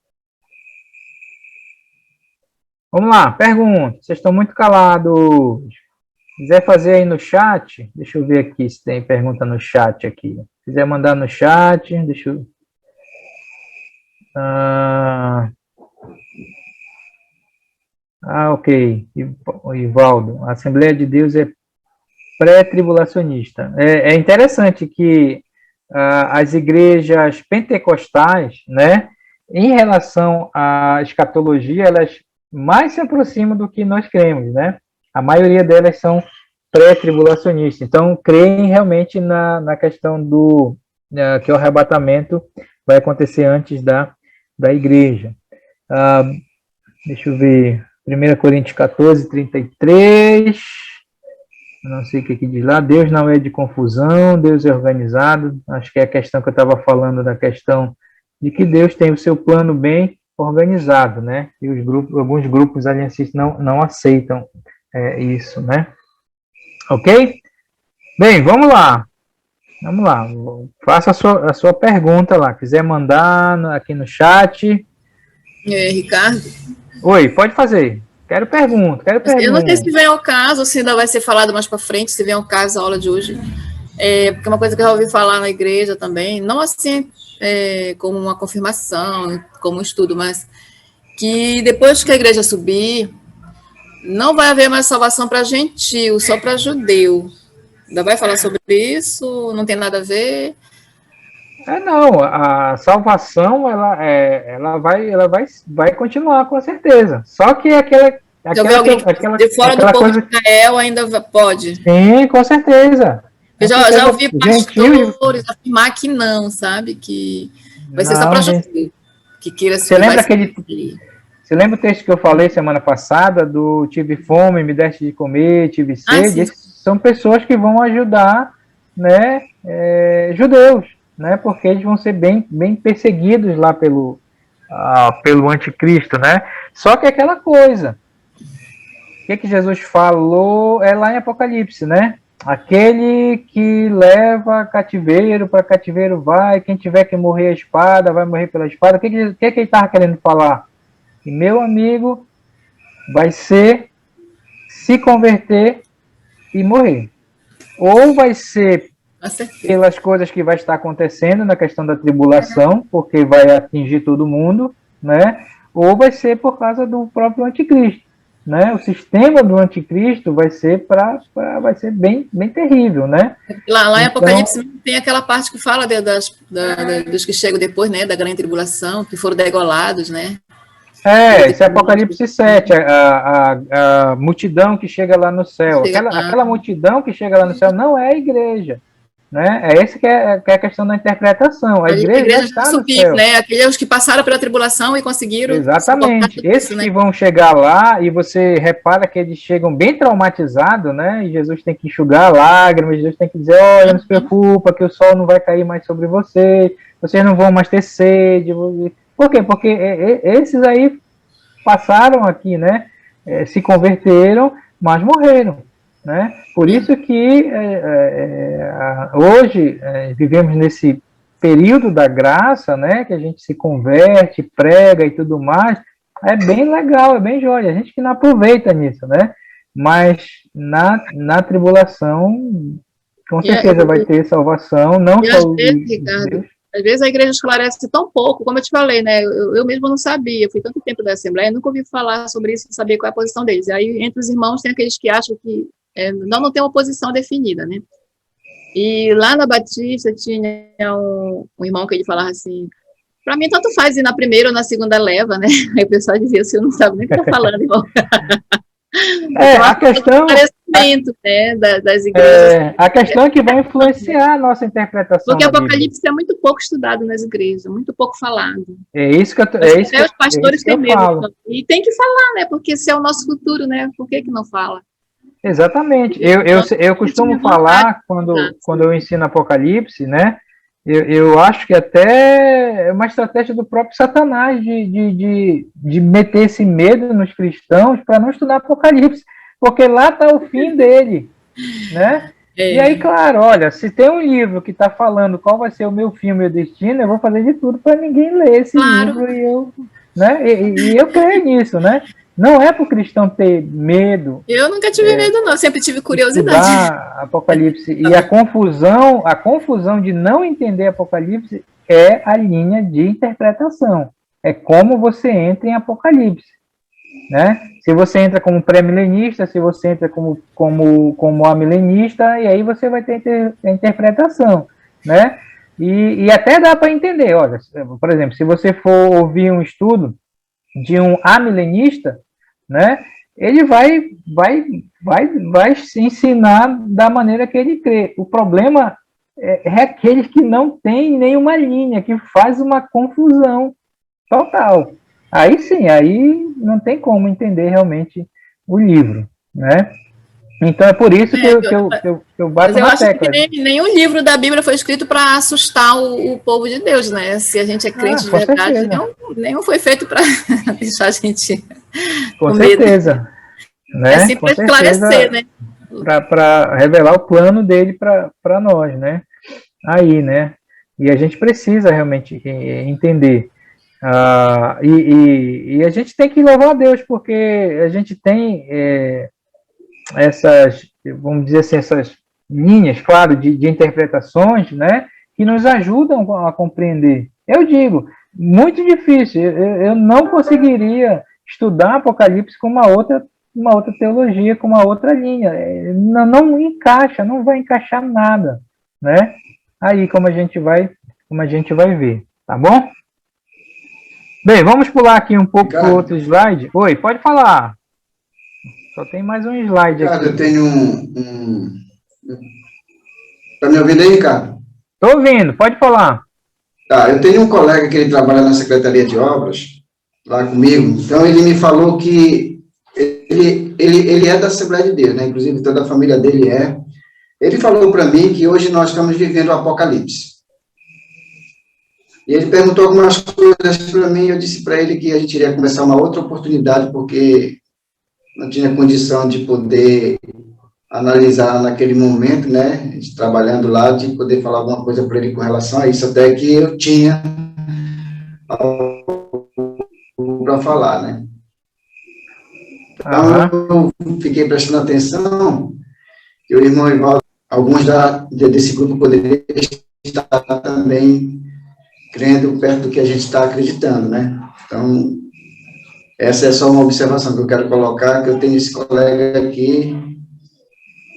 Vamos lá, pergunta. Vocês estão muito calados. Quiser fazer aí no chat, deixa eu ver aqui se tem pergunta no chat aqui. Se quiser mandar no chat, deixa eu... ok. Ivaldo, a Assembleia de Deus é pré-tribulacionista. É interessante que as igrejas pentecostais, né, em relação à escatologia, elas mais se aproximam do que nós cremos, né? A maioria delas são pré-tribulacionistas. Então, creem realmente na questão do que o arrebatamento vai acontecer antes da igreja. Deixa eu ver. 1 Coríntios 14, 33. Não sei o que diz lá. Deus não é de confusão, Deus é organizado. Acho que é a questão que eu estava falando, da questão de que Deus tem o seu plano bem organizado, né? E alguns grupos aliancistas não aceitam isso, né? Ok? Bem, vamos lá. Vamos lá. Faça a sua pergunta lá. Quiser mandar aqui no chat. Ricardo? Oi, pode fazer. Quero pergunta. Eu não sei se vem ao caso, se ainda vai ser falado mais para frente, se vem ao caso a aula de hoje. Porque é uma coisa que eu já ouvi falar na igreja também, não assim como uma confirmação, como um estudo, mas que depois que a igreja subir, não vai haver mais salvação para gentil, só para judeu. Ainda vai falar sobre isso? Não tem nada a ver? Não, a salvação ela vai continuar com certeza. Só que aquela de fora do povo de Israel ainda pode. Sim, com certeza. Eu já ouvi pastores afirmar que não, sabe? Que vai ser só para judeu. Que queira se Você lembra o texto que eu falei semana passada do tive fome, me deste de comer, tive sede? São pessoas que vão ajudar, né, judeus, né, porque eles vão ser bem perseguidos lá pelo anticristo, né? Só que aquela coisa, o que Jesus falou lá em Apocalipse, né? Aquele que leva cativeiro para cativeiro vai, quem tiver que morrer a espada, vai morrer pela espada. O que ele estava querendo falar? Que meu amigo vai se converter e morrer. Ou vai ser pelas coisas que vai estar acontecendo na questão da tribulação, porque vai atingir todo mundo, né? Ou vai ser por causa do próprio anticristo, né? O sistema do anticristo vai ser bem terrível, né? Lá em Apocalipse tem aquela parte que fala dos que chegam depois, né? Da grande tribulação, que foram degolados, né? Esse é Apocalipse 7, a multidão que chega lá no céu. Aquela multidão que chega lá no céu não é a igreja, né? Esse que é a questão da interpretação. A igreja está no céu. Né? Aqueles que passaram pela tribulação e conseguiram... Exatamente. Esses que vão chegar lá, e você repara que eles chegam bem traumatizados, né? E Jesus tem que enxugar lágrimas, Jesus tem que dizer, olha, não se preocupa, que o sol não vai cair mais sobre vocês não vão mais ter sede. Por quê? Porque esses aí passaram aqui, né? Se converteram, mas morreram, né? Por isso que hoje vivemos nesse período da graça, né? Que a gente se converte, prega e tudo mais. É bem legal, é bem joia. A gente que não aproveita nisso, né? Mas na tribulação, com certeza vai ter salvação, não e só às o vezes, Ricardo, Deus. às vezes a igreja esclarece tão pouco, como eu te falei, né? Eu mesmo não sabia, eu fui tanto tempo da Assembleia, nunca ouvi falar sobre isso, saber qual é a posição deles. E aí, entre os irmãos, tem aqueles que acham que não tem uma posição definida, né? E lá na Batista tinha um irmão que ele falava assim, para mim tanto faz ir na primeira ou na segunda leva, né? Aí o pessoal dizia assim, eu não sabe nem o que está falando, irmão. A questão, né, das igrejas. a questão é que vai influenciar a nossa interpretação. Porque Apocalipse é muito pouco estudado nas igrejas, muito pouco falado. É isso que os pastores têm medo. falo. E tem que falar, né? Porque esse é o nosso futuro, né? Por que não fala? Exatamente. Eu costumo falar, quando eu ensino Apocalipse, né? Eu acho que até é uma estratégia do próprio Satanás de meter esse medo nos cristãos para não estudar Apocalipse, porque lá está o fim dele, né? E aí, claro, olha, se tem um livro que está falando qual vai ser o meu fim, o meu destino, eu vou fazer de tudo para ninguém ler esse livro e eu creio nisso, né? Não é para o cristão ter medo. Eu nunca tive medo, não. Sempre tive curiosidade. Apocalipse. E a confusão de não entender Apocalipse é a linha de interpretação. É como você entra em Apocalipse, né? Se você entra como pré-milenista, se você entra como amilenista, e aí você vai ter a interpretação, né? E até dá para entender. Olha, por exemplo, se você for ouvir um estudo de um amilenista, né? Ele vai se ensinar da maneira que ele crê. O problema é aquele que não tem nenhuma linha, que faz uma confusão total. Aí sim, aí não tem como entender realmente o livro, né? Então é por isso que eu bato mas eu na acho tecla. Que nenhum livro da Bíblia foi escrito para assustar o povo de Deus, né? Se a gente é crente de verdade, nenhum foi feito para deixar a gente com certeza. Né? É sempre para esclarecer, né? Para revelar o plano dele para nós, né? Aí, né? E a gente precisa realmente entender. E a gente tem que louvar a Deus, porque a gente tem essas, vamos dizer assim, essas linhas, claro, de interpretações, né, que nos ajudam a compreender. Eu digo, muito difícil, eu não conseguiria estudar Apocalipse com uma outra teologia, com uma outra linha. Não encaixa, não vai encaixar nada, né? Aí como a gente vai ver, tá bom? Bem, vamos pular aqui um pouco para o outro slide. Oi, pode falar. Só tem mais um slide aqui. Ricardo, eu tenho Tá me ouvindo aí, Ricardo? Estou ouvindo, pode falar. Tá, eu tenho um colega que ele trabalha na Secretaria de Obras, lá comigo, então ele me falou que ele é da Assembleia de Deus, né? Inclusive toda a família dele é. Ele falou para mim que hoje nós estamos vivendo o Apocalipse. E ele perguntou algumas coisas para mim, eu disse para ele que a gente iria começar uma outra oportunidade, porque não tinha condição de poder analisar naquele momento, né, a gente trabalhando lá, de poder falar alguma coisa para ele com relação a isso, até que eu tinha para falar, né. Então, eu fiquei prestando atenção que o irmão Ivaldo, alguns desse grupo poderiam estar também crendo perto do que a gente está acreditando, né. Então, essa é só uma observação que eu quero colocar, que eu tenho esse colega aqui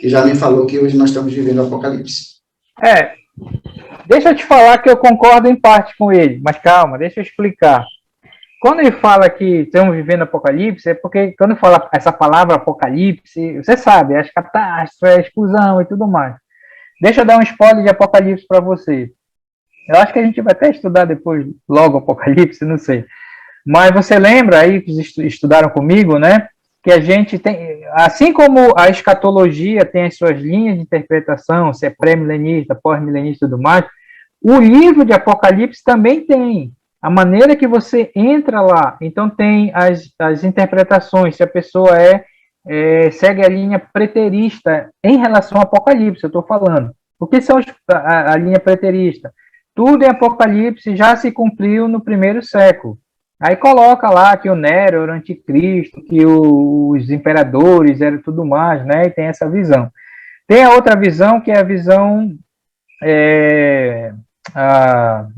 que já me falou que hoje nós estamos vivendo o Apocalipse. Deixa eu te falar que eu concordo em parte com ele, mas calma, deixa eu explicar. Quando ele fala que estamos vivendo Apocalipse, é porque quando fala essa palavra Apocalipse, você sabe, as catástrofes, a exclusão e tudo mais. Deixa eu dar um spoiler de Apocalipse para você. Eu acho que a gente vai até estudar depois, logo, Apocalipse, não sei. Mas você lembra aí, que estudaram comigo, né? Que a gente tem, assim como a escatologia tem as suas linhas de interpretação, se é pré-milenista, pós-milenista e tudo mais, o livro de Apocalipse também tem. A maneira que você entra lá, então tem as interpretações, se a pessoa segue a linha preterista em relação ao Apocalipse, eu estou falando. O que são a linha preterista? Tudo em Apocalipse já se cumpriu no primeiro século. Aí coloca lá que o Nero era o anticristo, que os imperadores eram tudo mais, né? E tem essa visão. Tem a outra visão, que é a visão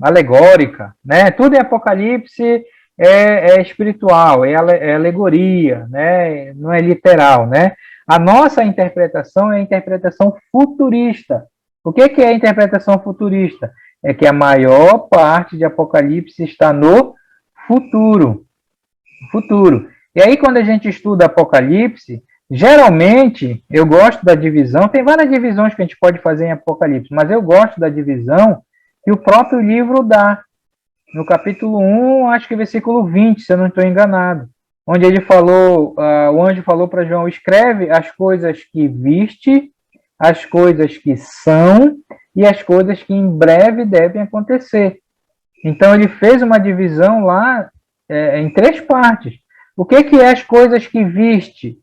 alegórica, né? Tudo em Apocalipse é espiritual, é alegoria, né? Não é literal, né? A nossa interpretação é a interpretação futurista. O que é a interpretação futurista? É que a maior parte de Apocalipse está no futuro. E aí, quando a gente estuda Apocalipse, geralmente, eu gosto da divisão, tem várias divisões que a gente pode fazer em Apocalipse, mas eu gosto da divisão que o próprio livro dá. No capítulo 1, acho que versículo 20, se eu não estou enganado, onde ele falou, o anjo falou para João, escreve as coisas que viste, as coisas que são e as coisas que em breve devem acontecer. Então, ele fez uma divisão lá em 3 partes. O que é as coisas que viste?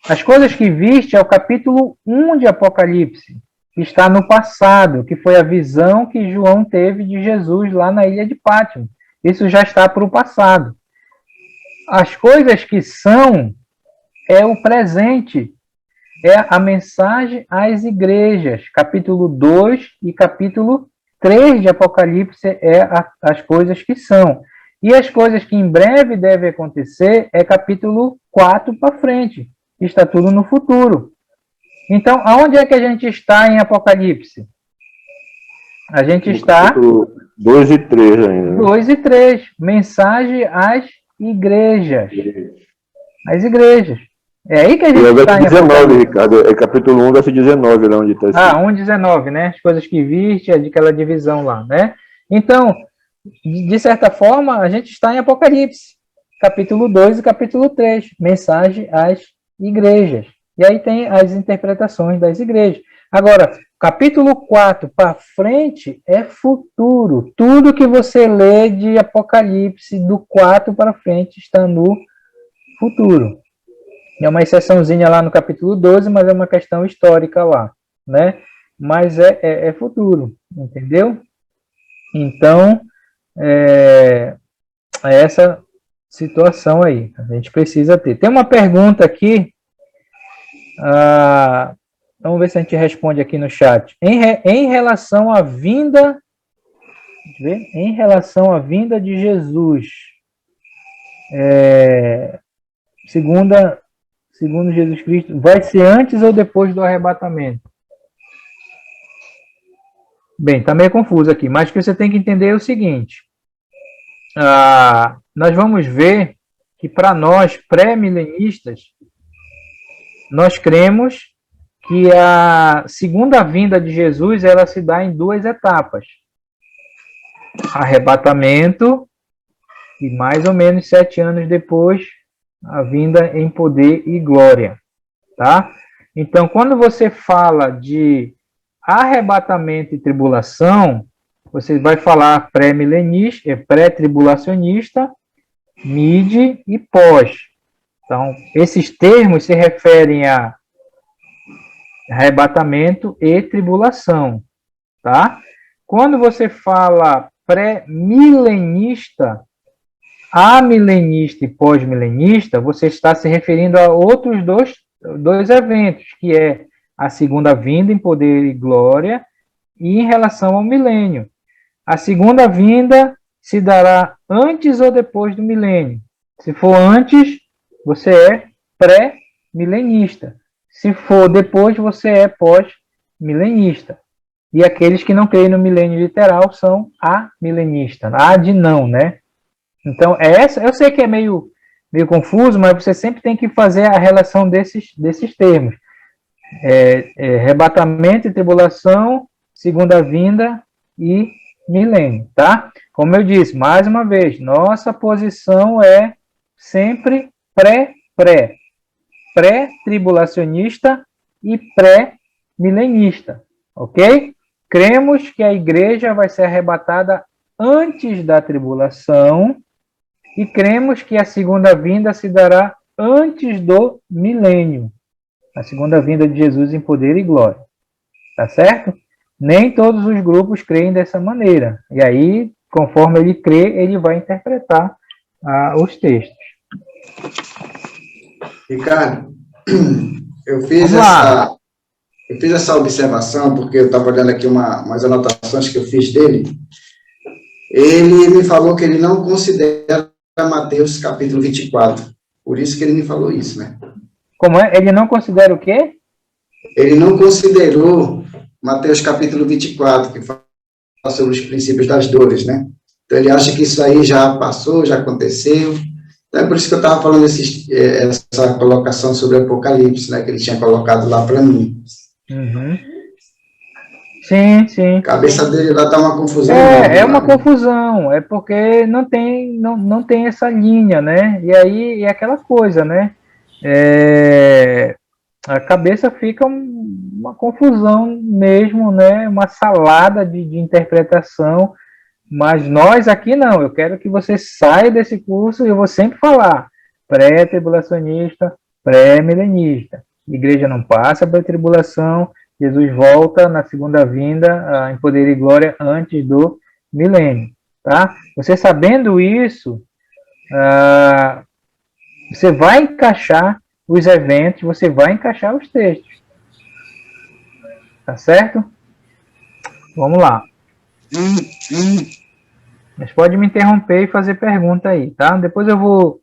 As coisas que viste é o capítulo 1 de Apocalipse, que está no passado, que foi a visão que João teve de Jesus lá na ilha de Pátimo. Isso já está para o passado. As coisas que são é o presente, é a mensagem às igrejas. Capítulo 2 e capítulo 3 de Apocalipse é as coisas que são. E as coisas que em breve devem acontecer é capítulo 4 para frente. Está tudo no futuro. Então, aonde é que a gente está em Apocalipse? A gente está... 2 e 3 ainda. Né? 2 e 3. Mensagem às igrejas. As igrejas. É aí que a gente está em Apocalipse. 19, Apocalipse. Ricardo. É capítulo 1, verso 19, lá onde está. 1,19, né? As coisas que viste, aquela divisão lá, né? Então, de certa forma, a gente está em Apocalipse. Capítulo 2 e capítulo 3. Mensagem às igrejas. E aí tem as interpretações das igrejas. Agora, capítulo 4 para frente é futuro. Tudo que você lê de Apocalipse, do 4 para frente, está no futuro. É uma exceçãozinha lá no capítulo 12, mas é uma questão histórica lá, né? Mas é futuro, entendeu? Então, é essa situação aí. A gente precisa ter. Tem uma pergunta aqui. Vamos ver se a gente responde aqui no chat. Em relação à vinda... Deixa eu ver. Em relação à vinda de Jesus, segundo Jesus Cristo, vai ser antes ou depois do arrebatamento? Bem, está meio confuso aqui, mas o que você tem que entender é o seguinte. Nós vamos ver que para nós, pré-milenistas, nós cremos que a segunda vinda de Jesus, ela se dá em 2 etapas. Arrebatamento e mais ou menos 7 anos depois, a vinda em poder e glória, tá? Então, quando você fala de arrebatamento e tribulação, você vai falar pré-milenista, pré-tribulacionista, mid e pós. Então, esses termos se referem a arrebatamento e tribulação, tá? Quando você fala pré-milenista, amilenista e pós-milenista, você está se referindo a outros dois eventos, que é a segunda vinda em poder e glória e em relação ao milênio. A segunda vinda se dará antes ou depois do milênio. Se for antes, você é pré-milenista. Se for depois, você é pós-milenista. E aqueles que não creem no milênio literal são amilenistas. A de não, né? Então, essa, eu sei que é meio confuso, mas você sempre tem que fazer a relação desses termos. Arrebatamento e tribulação, segunda vinda e milênio, tá? Como eu disse, mais uma vez, nossa posição é sempre pré-tribulacionista e pré-milenista, ok? Cremos que a igreja vai ser arrebatada antes da tribulação e cremos que a segunda vinda se dará antes do milênio. A segunda vinda de Jesus em poder e glória. Tá certo? Nem todos os grupos creem dessa maneira. E aí, conforme ele crê, ele vai interpretar os textos. Ricardo, eu fiz essa observação porque eu estava olhando aqui umas anotações que eu fiz dele. Ele me falou que ele não considera Mateus capítulo 24. Por isso que ele me falou isso, né? Como é? Ele não considera o quê? Ele não considerou Mateus capítulo 24, que fala sobre os princípios das dores, né? Então, ele acha que isso aí já passou, já aconteceu. Então, é por isso que eu estava falando essa colocação sobre o Apocalipse, né? Que ele tinha colocado lá para mim. Uhum. Sim, sim. A cabeça dele lá está uma confusão. É uma confusão, é porque não tem essa linha, né? E aí é aquela coisa, né? A cabeça fica uma confusão mesmo, né? Uma salada de interpretação, mas nós aqui não. Eu quero que você saia desse curso e eu vou sempre falar pré-tribulacionista, pré-milenista. A igreja não passa pela tribulação, Jesus volta na segunda vinda em poder e glória antes do milênio, tá? Você sabendo isso, você vai encaixar os eventos, você vai encaixar os textos. Tá certo? Vamos lá. Mas pode me interromper e fazer pergunta aí, tá? Depois eu vou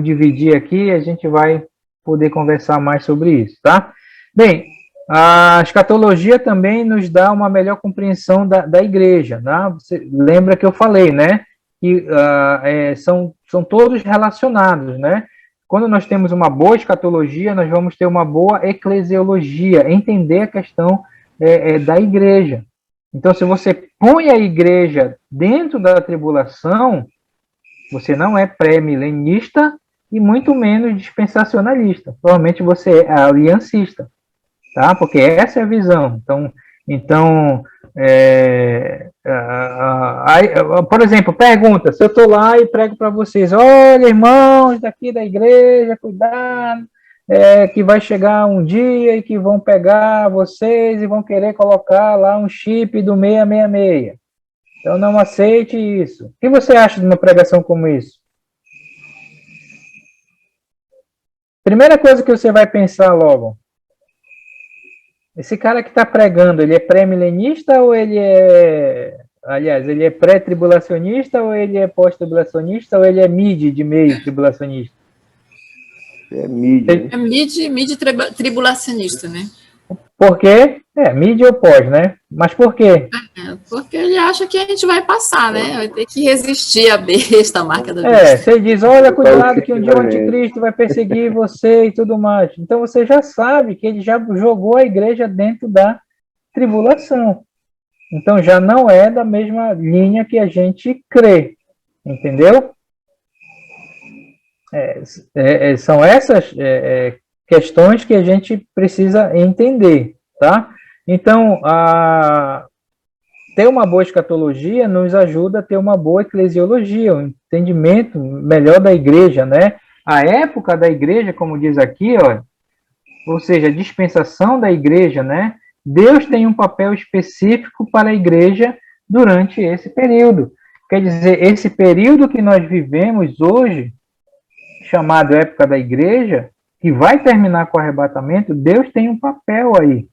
dividir aqui e a gente vai poder conversar mais sobre isso, tá? Bem, a escatologia também nos dá uma melhor compreensão da igreja, né? Você lembra que eu falei, né? Que são todos relacionados, né? Quando nós temos uma boa escatologia, nós vamos ter uma boa eclesiologia, entender a questão da igreja. Então, se você põe a igreja dentro da tribulação, você não é pré-milenista e muito menos dispensacionalista. Provavelmente você é aliancista, tá? Porque essa é a visão. Então por exemplo, pergunta, se eu estou lá e prego para vocês, olha, irmãos daqui da igreja, cuidado, que vai chegar um dia e que vão pegar vocês e vão querer colocar lá um chip do 666. Então não aceite isso. O que você acha de uma pregação como isso? Primeira coisa que você vai pensar logo, esse cara que está pregando, ele é pré-milenista ou ele ele é pré-tribulacionista ou ele é pós-tribulacionista ou ele é mid de meio tribulacionista? É mídia. É mid-tribulacionista, né? Por quê? Mid ou pós, né? Mas por quê? Porque ele acha que a gente vai passar, né? Vai ter que resistir à besta, a marca da besta. Você diz, olha, cuidado que um dia o anticristo vai perseguir você e tudo mais. Então você já sabe que ele já jogou a igreja dentro da tribulação. Então já não é da mesma linha que a gente crê. Entendeu? São essas questões que a gente precisa entender, tá? Então, ter uma boa escatologia nos ajuda a ter uma boa eclesiologia, um entendimento melhor da igreja, né? A época da igreja, como diz aqui, ou seja, a dispensação da igreja, né? Deus tem um papel específico para a igreja durante esse período. Quer dizer, esse período que nós vivemos hoje, chamado época da igreja, que vai terminar com o arrebatamento, Deus tem um papel aí,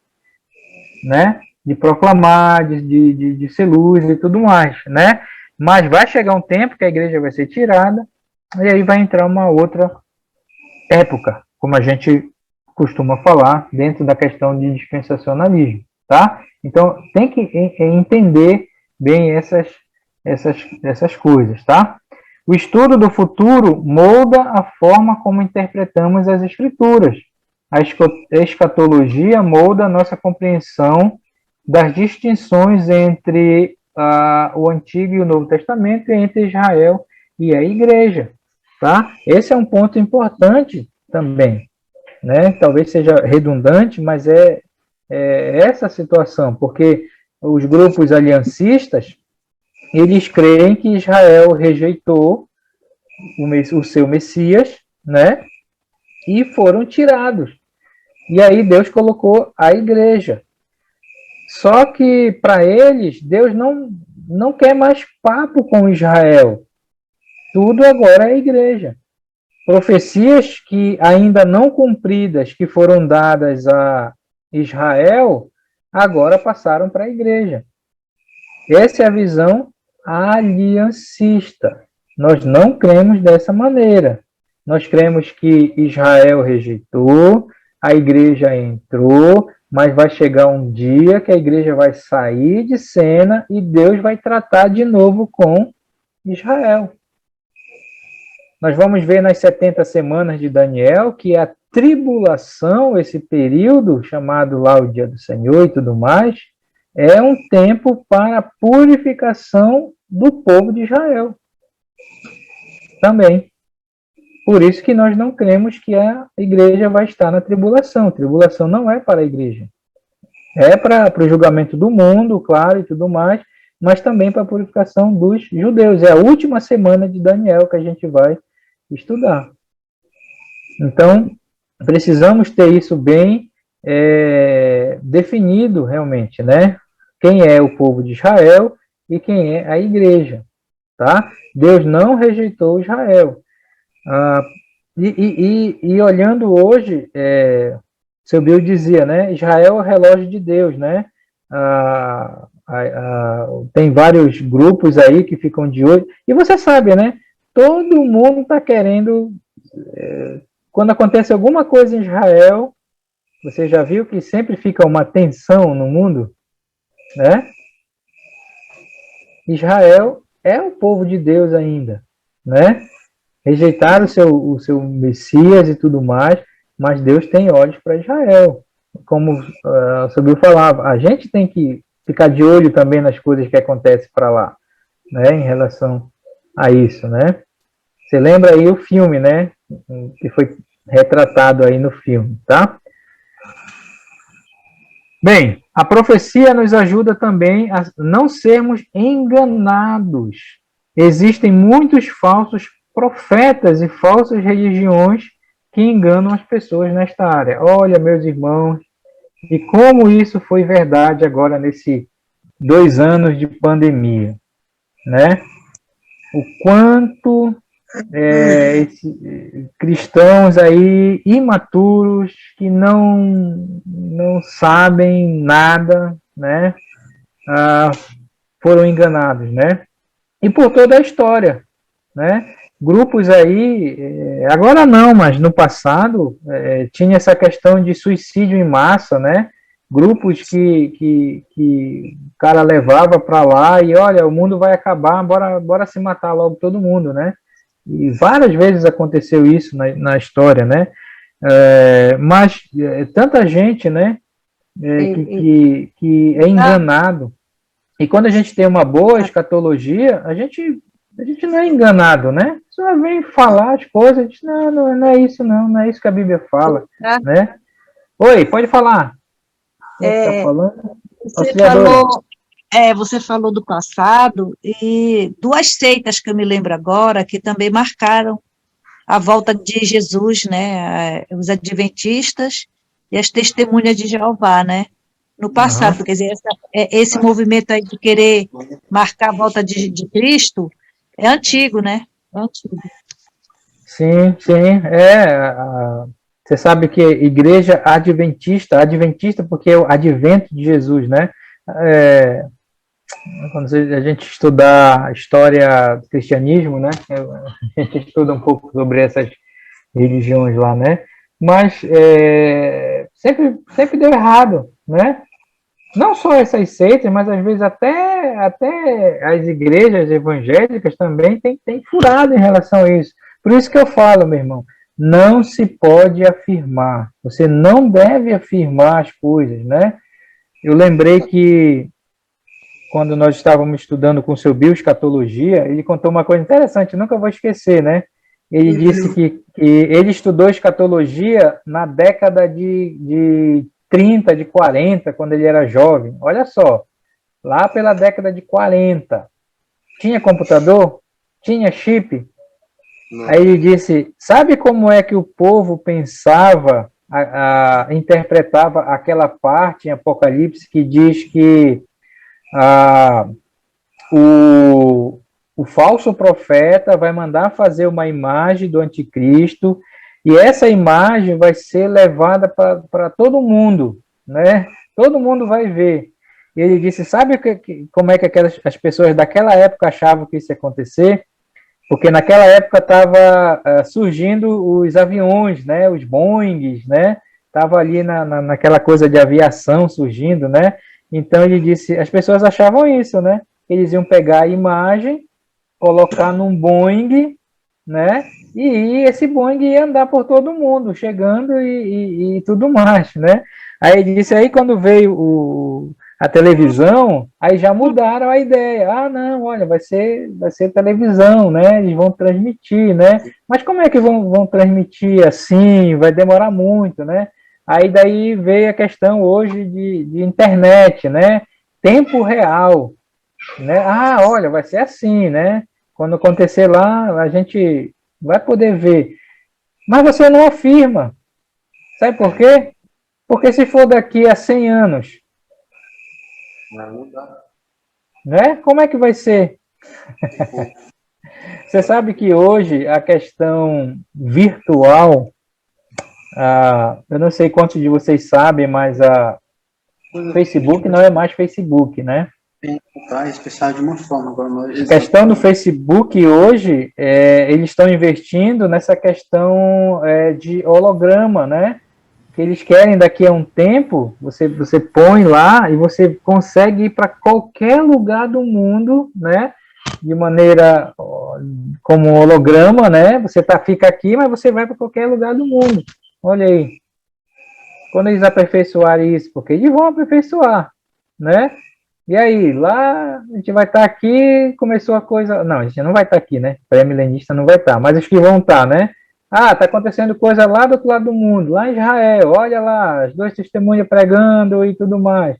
né? De proclamar, de ser luz e tudo mais, né? Mas vai chegar um tempo que a igreja vai ser tirada e aí vai entrar uma outra época, como a gente costuma falar dentro da questão de dispensacionalismo, tá? Então, tem que entender bem essas coisas, tá? O estudo do futuro molda a forma como interpretamos as escrituras. A escatologia molda a nossa compreensão das distinções entre o Antigo e o Novo Testamento, e entre Israel e a Igreja, tá? Esse é um ponto importante também, né? Talvez seja redundante, mas essa situação, porque os grupos aliancistas, eles creem que Israel rejeitou o seu Messias, né? E foram tirados. E aí Deus colocou a igreja. Só que para eles, Deus não quer mais papo com Israel. Tudo agora é igreja. Profecias que ainda não cumpridas, que foram dadas a Israel, agora passaram para a igreja. Essa é a visão aliancista. Nós não cremos dessa maneira. Nós cremos que Israel rejeitou, a igreja entrou, mas vai chegar um dia que a igreja vai sair de cena e Deus vai tratar de novo com Israel. Nós vamos ver nas 70 semanas de Daniel que a tribulação, esse período chamado lá o dia do Senhor e tudo mais, é um tempo para a purificação do povo de Israel. Também. Por isso que nós não cremos que a igreja vai estar na tribulação. A tribulação não é para a igreja. É para o julgamento do mundo, claro, e tudo mais, mas também para a purificação dos judeus. É a última semana de Daniel que a gente vai estudar. Então, precisamos ter isso bem definido realmente, né? Quem é o povo de Israel e quem é a igreja, tá? Deus não rejeitou Israel. E olhando hoje, seu Bill dizia, né? Israel é o relógio de Deus, né? Tem vários grupos aí que ficam de olho. E você sabe, né? Todo mundo está querendo... quando acontece alguma coisa em Israel, você já viu que sempre fica uma tensão no mundo, né? Israel é o povo de Deus ainda, né? Rejeitaram o seu Messias e tudo mais, mas Deus tem olhos para Israel. Como o Samuel falava, a gente tem que ficar de olho também nas coisas que acontecem para lá, né, em relação a isso, né? Você lembra aí o filme, né, que foi retratado aí no filme, tá? Bem, a profecia nos ajuda também a não sermos enganados. Existem muitos falsos profetas e falsas religiões que enganam as pessoas nesta área. Olha, meus irmãos, e como isso foi verdade agora nesses 2 anos de pandemia, né? O quanto cristãos aí imaturos que não sabem nada, né? Foram enganados, né? E por toda a história, né? Grupos aí, agora não, mas no passado tinha essa questão de suicídio em massa, né? Grupos que o cara levava para lá e olha, o mundo vai acabar, bora se matar logo todo mundo, né? E várias vezes aconteceu isso na história, né? Mas tanta gente, né? Que é enganado. E quando a gente tem uma boa escatologia, a gente não é enganado, né? Só vem falar as coisas, a gente, não é isso não é isso que a Bíblia fala, né? Oi, pode falar. Tá falando? Você falou do passado e 2 seitas que eu me lembro agora que também marcaram a volta de Jesus, né? Os adventistas e as testemunhas de Jeová, né? No passado, quer dizer, esse movimento aí de querer marcar a volta de Cristo é antigo, né? É antigo. Sim. Você sabe que igreja adventista porque é o advento de Jesus, né? Quando a gente estudar a história do cristianismo, né? A gente estuda um pouco sobre essas religiões lá, né? Mas sempre deu errado, né? Não só essas seitas, mas às vezes até as igrejas evangélicas também tem furado em relação a isso. Por isso que eu falo, meu irmão, não se pode afirmar. Você não deve afirmar as coisas, né? Eu lembrei que quando nós estávamos estudando com o seu Bill escatologia, ele contou uma coisa interessante, nunca vou esquecer, né? Ele disse que ele estudou escatologia na década de 30, de 40, quando ele era jovem. Olha só, lá pela década de 40. Tinha computador? Tinha chip? Não. Aí ele disse, sabe como é que o povo pensava, interpretava aquela parte em Apocalipse que diz que o falso profeta vai mandar fazer uma imagem do anticristo e essa imagem vai ser levada para todo mundo, né? Todo mundo vai ver. E ele disse, sabe como é que as pessoas daquela época achavam que isso ia acontecer? Porque naquela época estava surgindo os aviões, né? Os Boeings, né? Estava ali naquela coisa de aviação surgindo, né? Então ele disse, as pessoas achavam isso, né? Eles iam pegar a imagem, colocar num Boeing, né? E esse Boeing ia andar por todo mundo, chegando e tudo mais, né? Aí ele disse, aí quando veio a televisão, aí já mudaram a ideia. Ah, não, olha, vai ser televisão, né? Eles vão transmitir, né? Mas como é que vão transmitir assim? Vai demorar muito, né? Aí daí veio a questão hoje de internet, né? Tempo real, né? Ah, olha, vai ser assim, né? Quando acontecer lá, a gente vai poder ver. Mas você não afirma. Sabe por quê? Porque se for daqui a 100 anos, Vai mudar. né? Como é que vai ser? Você sabe que hoje a questão virtual, eu não sei quantos de vocês sabem, mas a Facebook não é mais Facebook, né? Tá expressado de uma forma. Agora nós... A questão do Facebook hoje, eles estão investindo nessa questão de holograma, né? Que eles querem daqui a um tempo, você põe lá e você consegue ir para qualquer lugar do mundo, né? De maneira como holograma, né? Você fica aqui, mas você vai para qualquer lugar do mundo. Olha aí. Quando eles aperfeiçoarem isso, porque eles vão aperfeiçoar, né? E aí, lá a gente vai estar aqui, começou a coisa... Não, a gente não vai estar aqui, né? Pré-milenista não vai estar, mas os que vão estar, né? Ah, está acontecendo coisa lá do outro lado do mundo, lá em Israel, olha lá, as duas testemunhas pregando e tudo mais.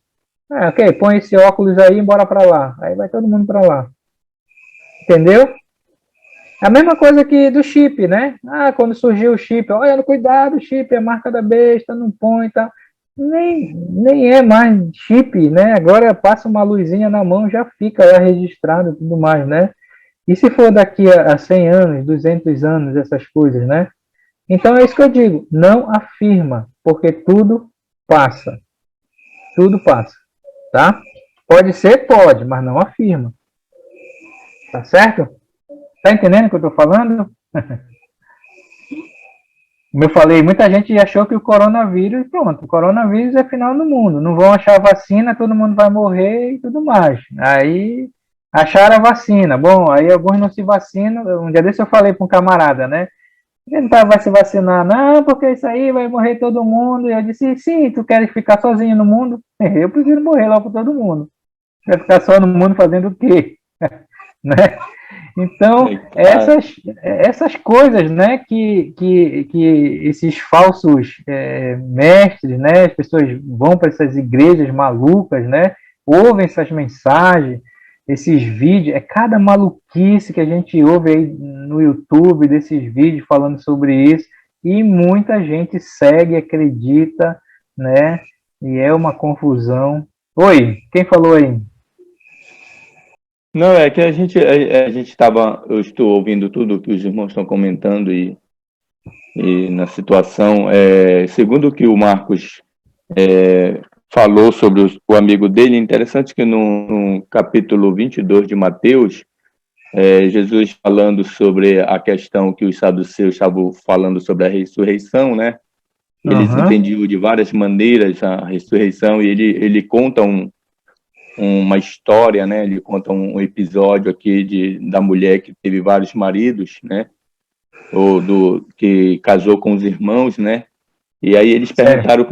Ok, põe esse óculos aí e bora para lá. Aí vai todo mundo para lá. Entendeu? A mesma coisa que do chip, né? Ah, quando surgiu o chip, olha, cuidado, o chip é a marca da besta, não põe e tal. Nem é mais chip, né? Agora passa uma luzinha na mão, já fica lá registrado e tudo mais, né? E se for daqui a 100 anos, 200 anos, essas coisas, né? Então é isso que eu digo, não afirma, porque tudo passa. Tudo passa, tá? Pode ser, pode, mas não afirma. Tá certo? Tá entendendo o que eu tô falando? Como eu falei, muita gente achou que o coronavírus, pronto, o coronavírus é final do mundo. Não vão achar vacina, todo mundo vai morrer e tudo mais. Aí acharam a vacina. Bom, aí alguns não se vacinam. Um dia desse eu falei para um camarada, né? Ele vai se vacinar. Não, porque isso aí vai morrer todo mundo. E eu disse, sim, tu queres ficar sozinho no mundo? Eu prefiro morrer logo para todo mundo. Vai ficar só no mundo fazendo o quê? Né? Então, essas coisas, né, que esses falsos mestres, né, as pessoas vão para essas igrejas malucas, né, ouvem essas mensagens, esses vídeos, cada maluquice que a gente ouve aí no YouTube, desses vídeos falando sobre isso, e muita gente segue, acredita, né, e é uma confusão. Oi, quem falou aí? Não, é que a gente estava, eu estou ouvindo tudo que os irmãos estão comentando e na situação, segundo o que o Marcos falou sobre o amigo dele, é interessante que no capítulo 22 de Mateus, Jesus falando sobre a questão que os saduceus estavam falando sobre a ressurreição, né? Eles entendiam de várias maneiras a ressurreição e ele conta uma história, né? Ele conta um episódio aqui da mulher que teve vários maridos, né? Que casou com os irmãos, né? E aí eles perguntaram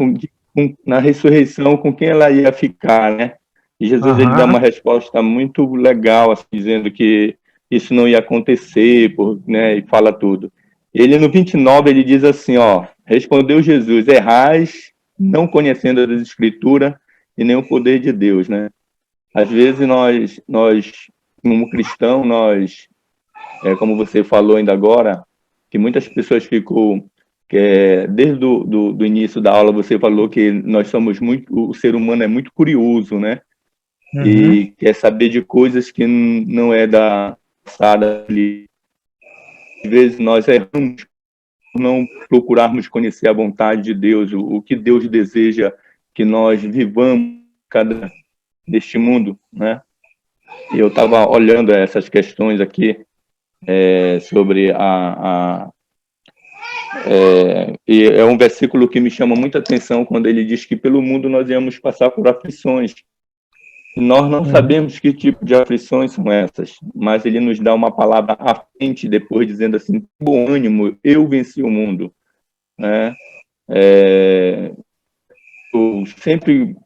na ressurreição com quem ela ia ficar, né? E Jesus ele dá uma resposta muito legal, assim, dizendo que isso não ia acontecer, né? E fala tudo. Ele no 29 ele diz assim, respondeu Jesus: errais, não conhecendo as Escrituras e nem o poder de Deus, né? Às vezes nós como cristão, nós, como você falou ainda agora, que muitas pessoas ficam, desde do início da aula você falou que nós somos o ser humano é muito curioso, né? Uhum. E quer saber de coisas que não é da passada ali. Às vezes nós erramos por não procurarmos conhecer a vontade de Deus, o que Deus deseja que nós vivamos cada deste mundo, né? E eu estava olhando essas questões aqui sobre e é um versículo que me chama muita atenção quando ele diz que pelo mundo nós íamos passar por aflições. Nós não sabemos que tipo de aflições são essas, mas ele nos dá uma palavra à frente, depois dizendo assim: bom ânimo, eu venci o mundo, né?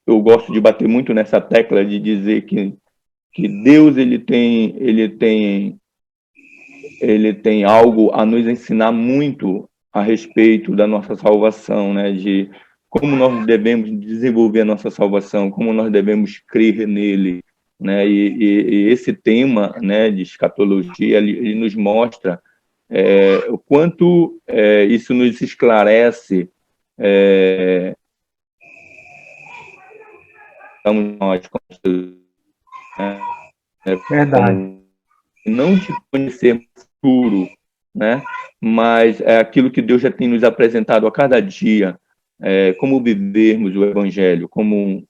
Eu gosto de bater muito nessa tecla de dizer que Deus ele tem algo a nos ensinar muito a respeito da nossa salvação, né? De como nós devemos desenvolver a nossa salvação, como nós devemos crer nele, né? E esse tema, né, de escatologia, ele nos mostra o quanto isso nos esclarece. Nós, Verdade. Não de conhecer o futuro, né? Mas é aquilo que Deus já tem nos apresentado a cada dia. Como vivermos o Evangelho, como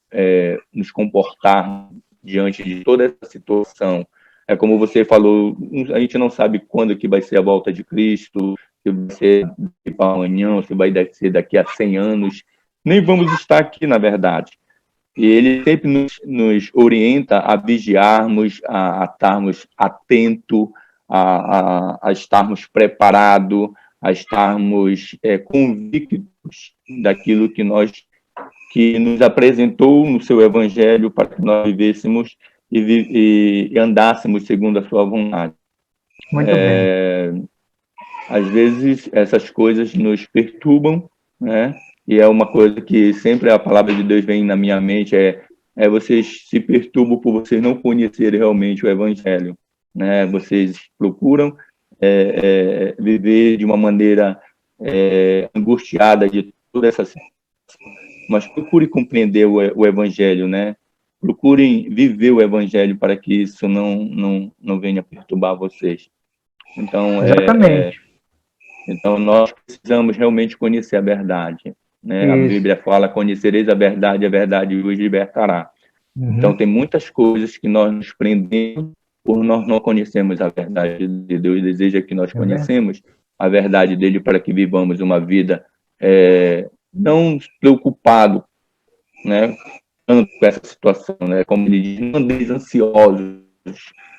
nos comportar diante de toda essa situação. Como você falou, a gente não sabe quando que vai ser a volta de Cristo, se vai ser para amanhã, se vai ser daqui a 100 anos, nem vamos estar aqui, na verdade. E ele sempre nos orienta a vigiarmos, a estarmos atentos, a estarmos preparados, a estarmos convictos daquilo que nos apresentou no seu Evangelho para que nós vivêssemos e andássemos segundo a sua vontade. Muito bem. Às vezes essas coisas nos perturbam, né? E é uma coisa que sempre a palavra de Deus vem na minha mente, vocês se perturbam por vocês não conhecerem realmente o Evangelho, né? Vocês procuram viver de uma maneira angustiada de toda essa situação, mas procure compreender o Evangelho, né? Procurem viver o Evangelho para que isso não venha perturbar vocês. Então, exatamente. Então nós precisamos realmente conhecer a verdade, né? A Bíblia fala: conhecereis a verdade vos libertará. Uhum. Então tem muitas coisas que nós nos prendemos por nós não conhecermos a verdade de Deus. Deseja que nós conhecemos a verdade dele para que vivamos uma vida não preocupado, né, com essa situação, né? Como ele diz, não andeis ansiosos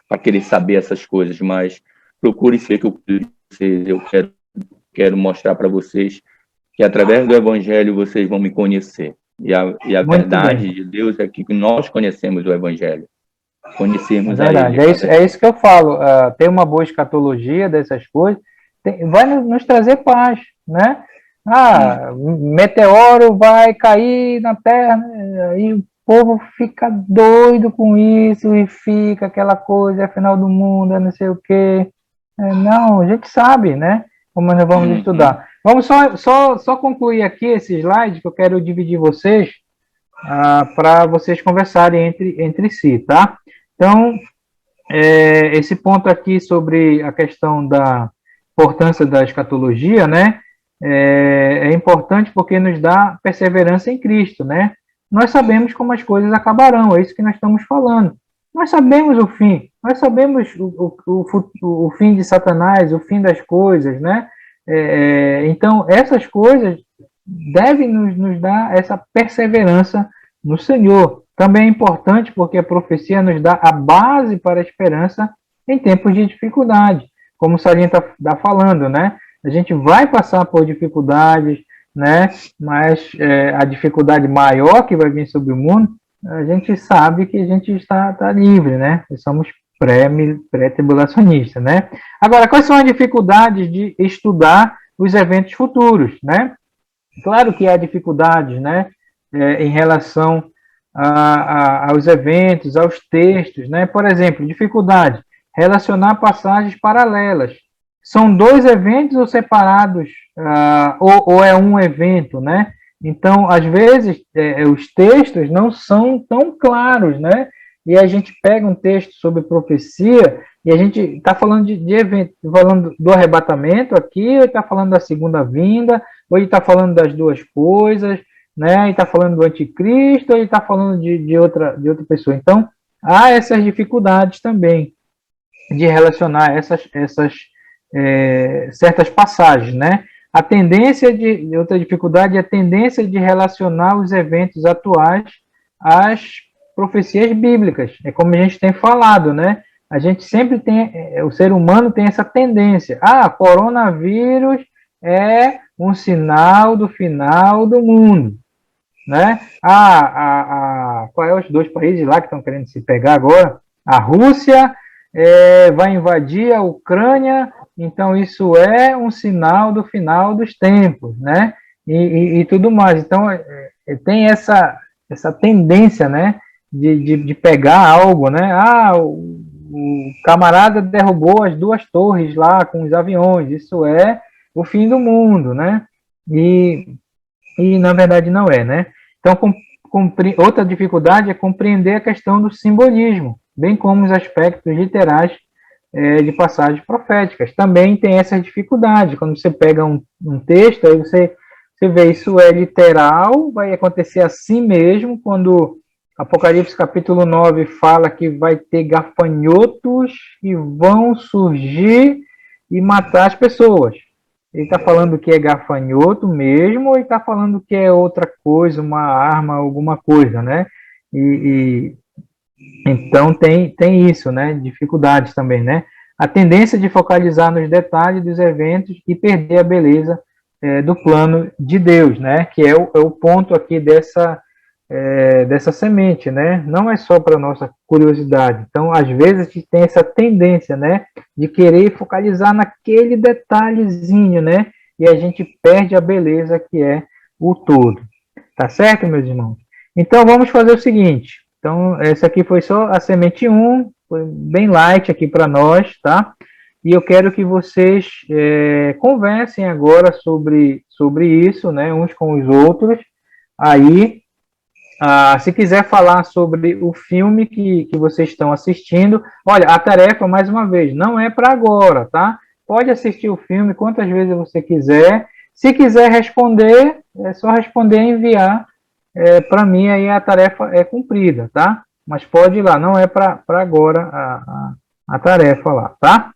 para querer saber essas coisas, mas procure ser que eu quero mostrar para vocês que através do Evangelho vocês vão me conhecer. E a verdade de Deus é que nós conhecemos o Evangelho. Conhecemos a verdade. Ele. É isso que eu falo. Ter uma boa escatologia dessas coisas vai nos trazer paz, né? Meteoro vai cair na Terra, aí o povo fica doido com isso e fica aquela coisa, é final do mundo, é não sei o quê. Não, a gente sabe, né? Como nós vamos estudar. Vamos só concluir aqui esse slide que eu quero dividir vocês para vocês conversarem entre si, tá? Então, esse ponto aqui sobre a questão da importância da escatologia, né? É importante porque nos dá perseverança em Cristo, né? Nós sabemos como as coisas acabarão, é isso que nós estamos falando. Nós sabemos o fim, nós sabemos o fim de Satanás, o fim das coisas, né? Então, essas coisas devem nos dar essa perseverança no Senhor. Também é importante porque a profecia nos dá a base para a esperança em tempos de dificuldade, como o Sarinha está falando, né? A gente vai passar por dificuldades, né? Mas a dificuldade maior que vai vir sobre o mundo, a gente sabe que a gente está livre, né? Somos pré-tribulacionistas, né? Agora, quais são as dificuldades de estudar os eventos futuros, né? Claro que há dificuldades, né? Em relação aos eventos, aos textos, né? Por exemplo, dificuldade, relacionar passagens paralelas. São dois eventos ou separados, ou é um evento, né? Então, às vezes, os textos não são tão claros, né? E a gente pega um texto sobre profecia e a gente está falando de evento, falando do arrebatamento aqui, ou está falando da segunda vinda, ou ele está falando das duas coisas, né? E está falando do anticristo, ou ele está falando de outra pessoa. Então, há essas dificuldades também de relacionar essas certas passagens, né? A tendência outra dificuldade é a tendência de relacionar os eventos atuais às profecias bíblicas. É como a gente tem falado, né? A gente sempre tem, o ser humano tem essa tendência. Coronavírus é um sinal do final do mundo, né? Qual é os dois países lá que estão querendo se pegar agora? A Rússia vai invadir a Ucrânia, então isso é um sinal do final dos tempos, né? E tudo mais. Então, tem essa tendência, né? De pegar algo, né? O camarada derrubou as duas torres lá com os aviões, isso é o fim do mundo, né? E na verdade não é, né? Então, outra dificuldade é compreender a questão do simbolismo, bem como os aspectos literais de passagens proféticas. Também tem essa dificuldade, quando você pega um texto, aí você vê isso é literal, vai acontecer assim mesmo, quando Apocalipse capítulo 9 fala que vai ter gafanhotos que vão surgir e matar as pessoas. Ele está falando que é gafanhoto mesmo, ou ele está falando que é outra coisa, uma arma, alguma coisa, né? Então tem isso, né? Dificuldades também, né? A tendência de focalizar nos detalhes dos eventos e perder a beleza do plano de Deus, né? Que é o ponto aqui dessa semente, né? Não é só para nossa curiosidade. Então, às vezes, a gente tem essa tendência, né? De querer focalizar naquele detalhezinho, né? E a gente perde a beleza que é o todo. Tá certo, meus irmãos? Então, vamos fazer o seguinte. Então, essa aqui foi só a semente 1, foi bem light aqui para nós, tá? E eu quero que vocês conversem agora sobre isso, né? Uns com os outros. Aí, se quiser falar sobre o filme que vocês estão assistindo, olha, a tarefa, mais uma vez, não é para agora, tá? Pode assistir o filme quantas vezes você quiser. Se quiser responder, é só responder e enviar para mim, aí a tarefa é cumprida, tá? Mas pode ir lá, não é para agora a tarefa lá, tá?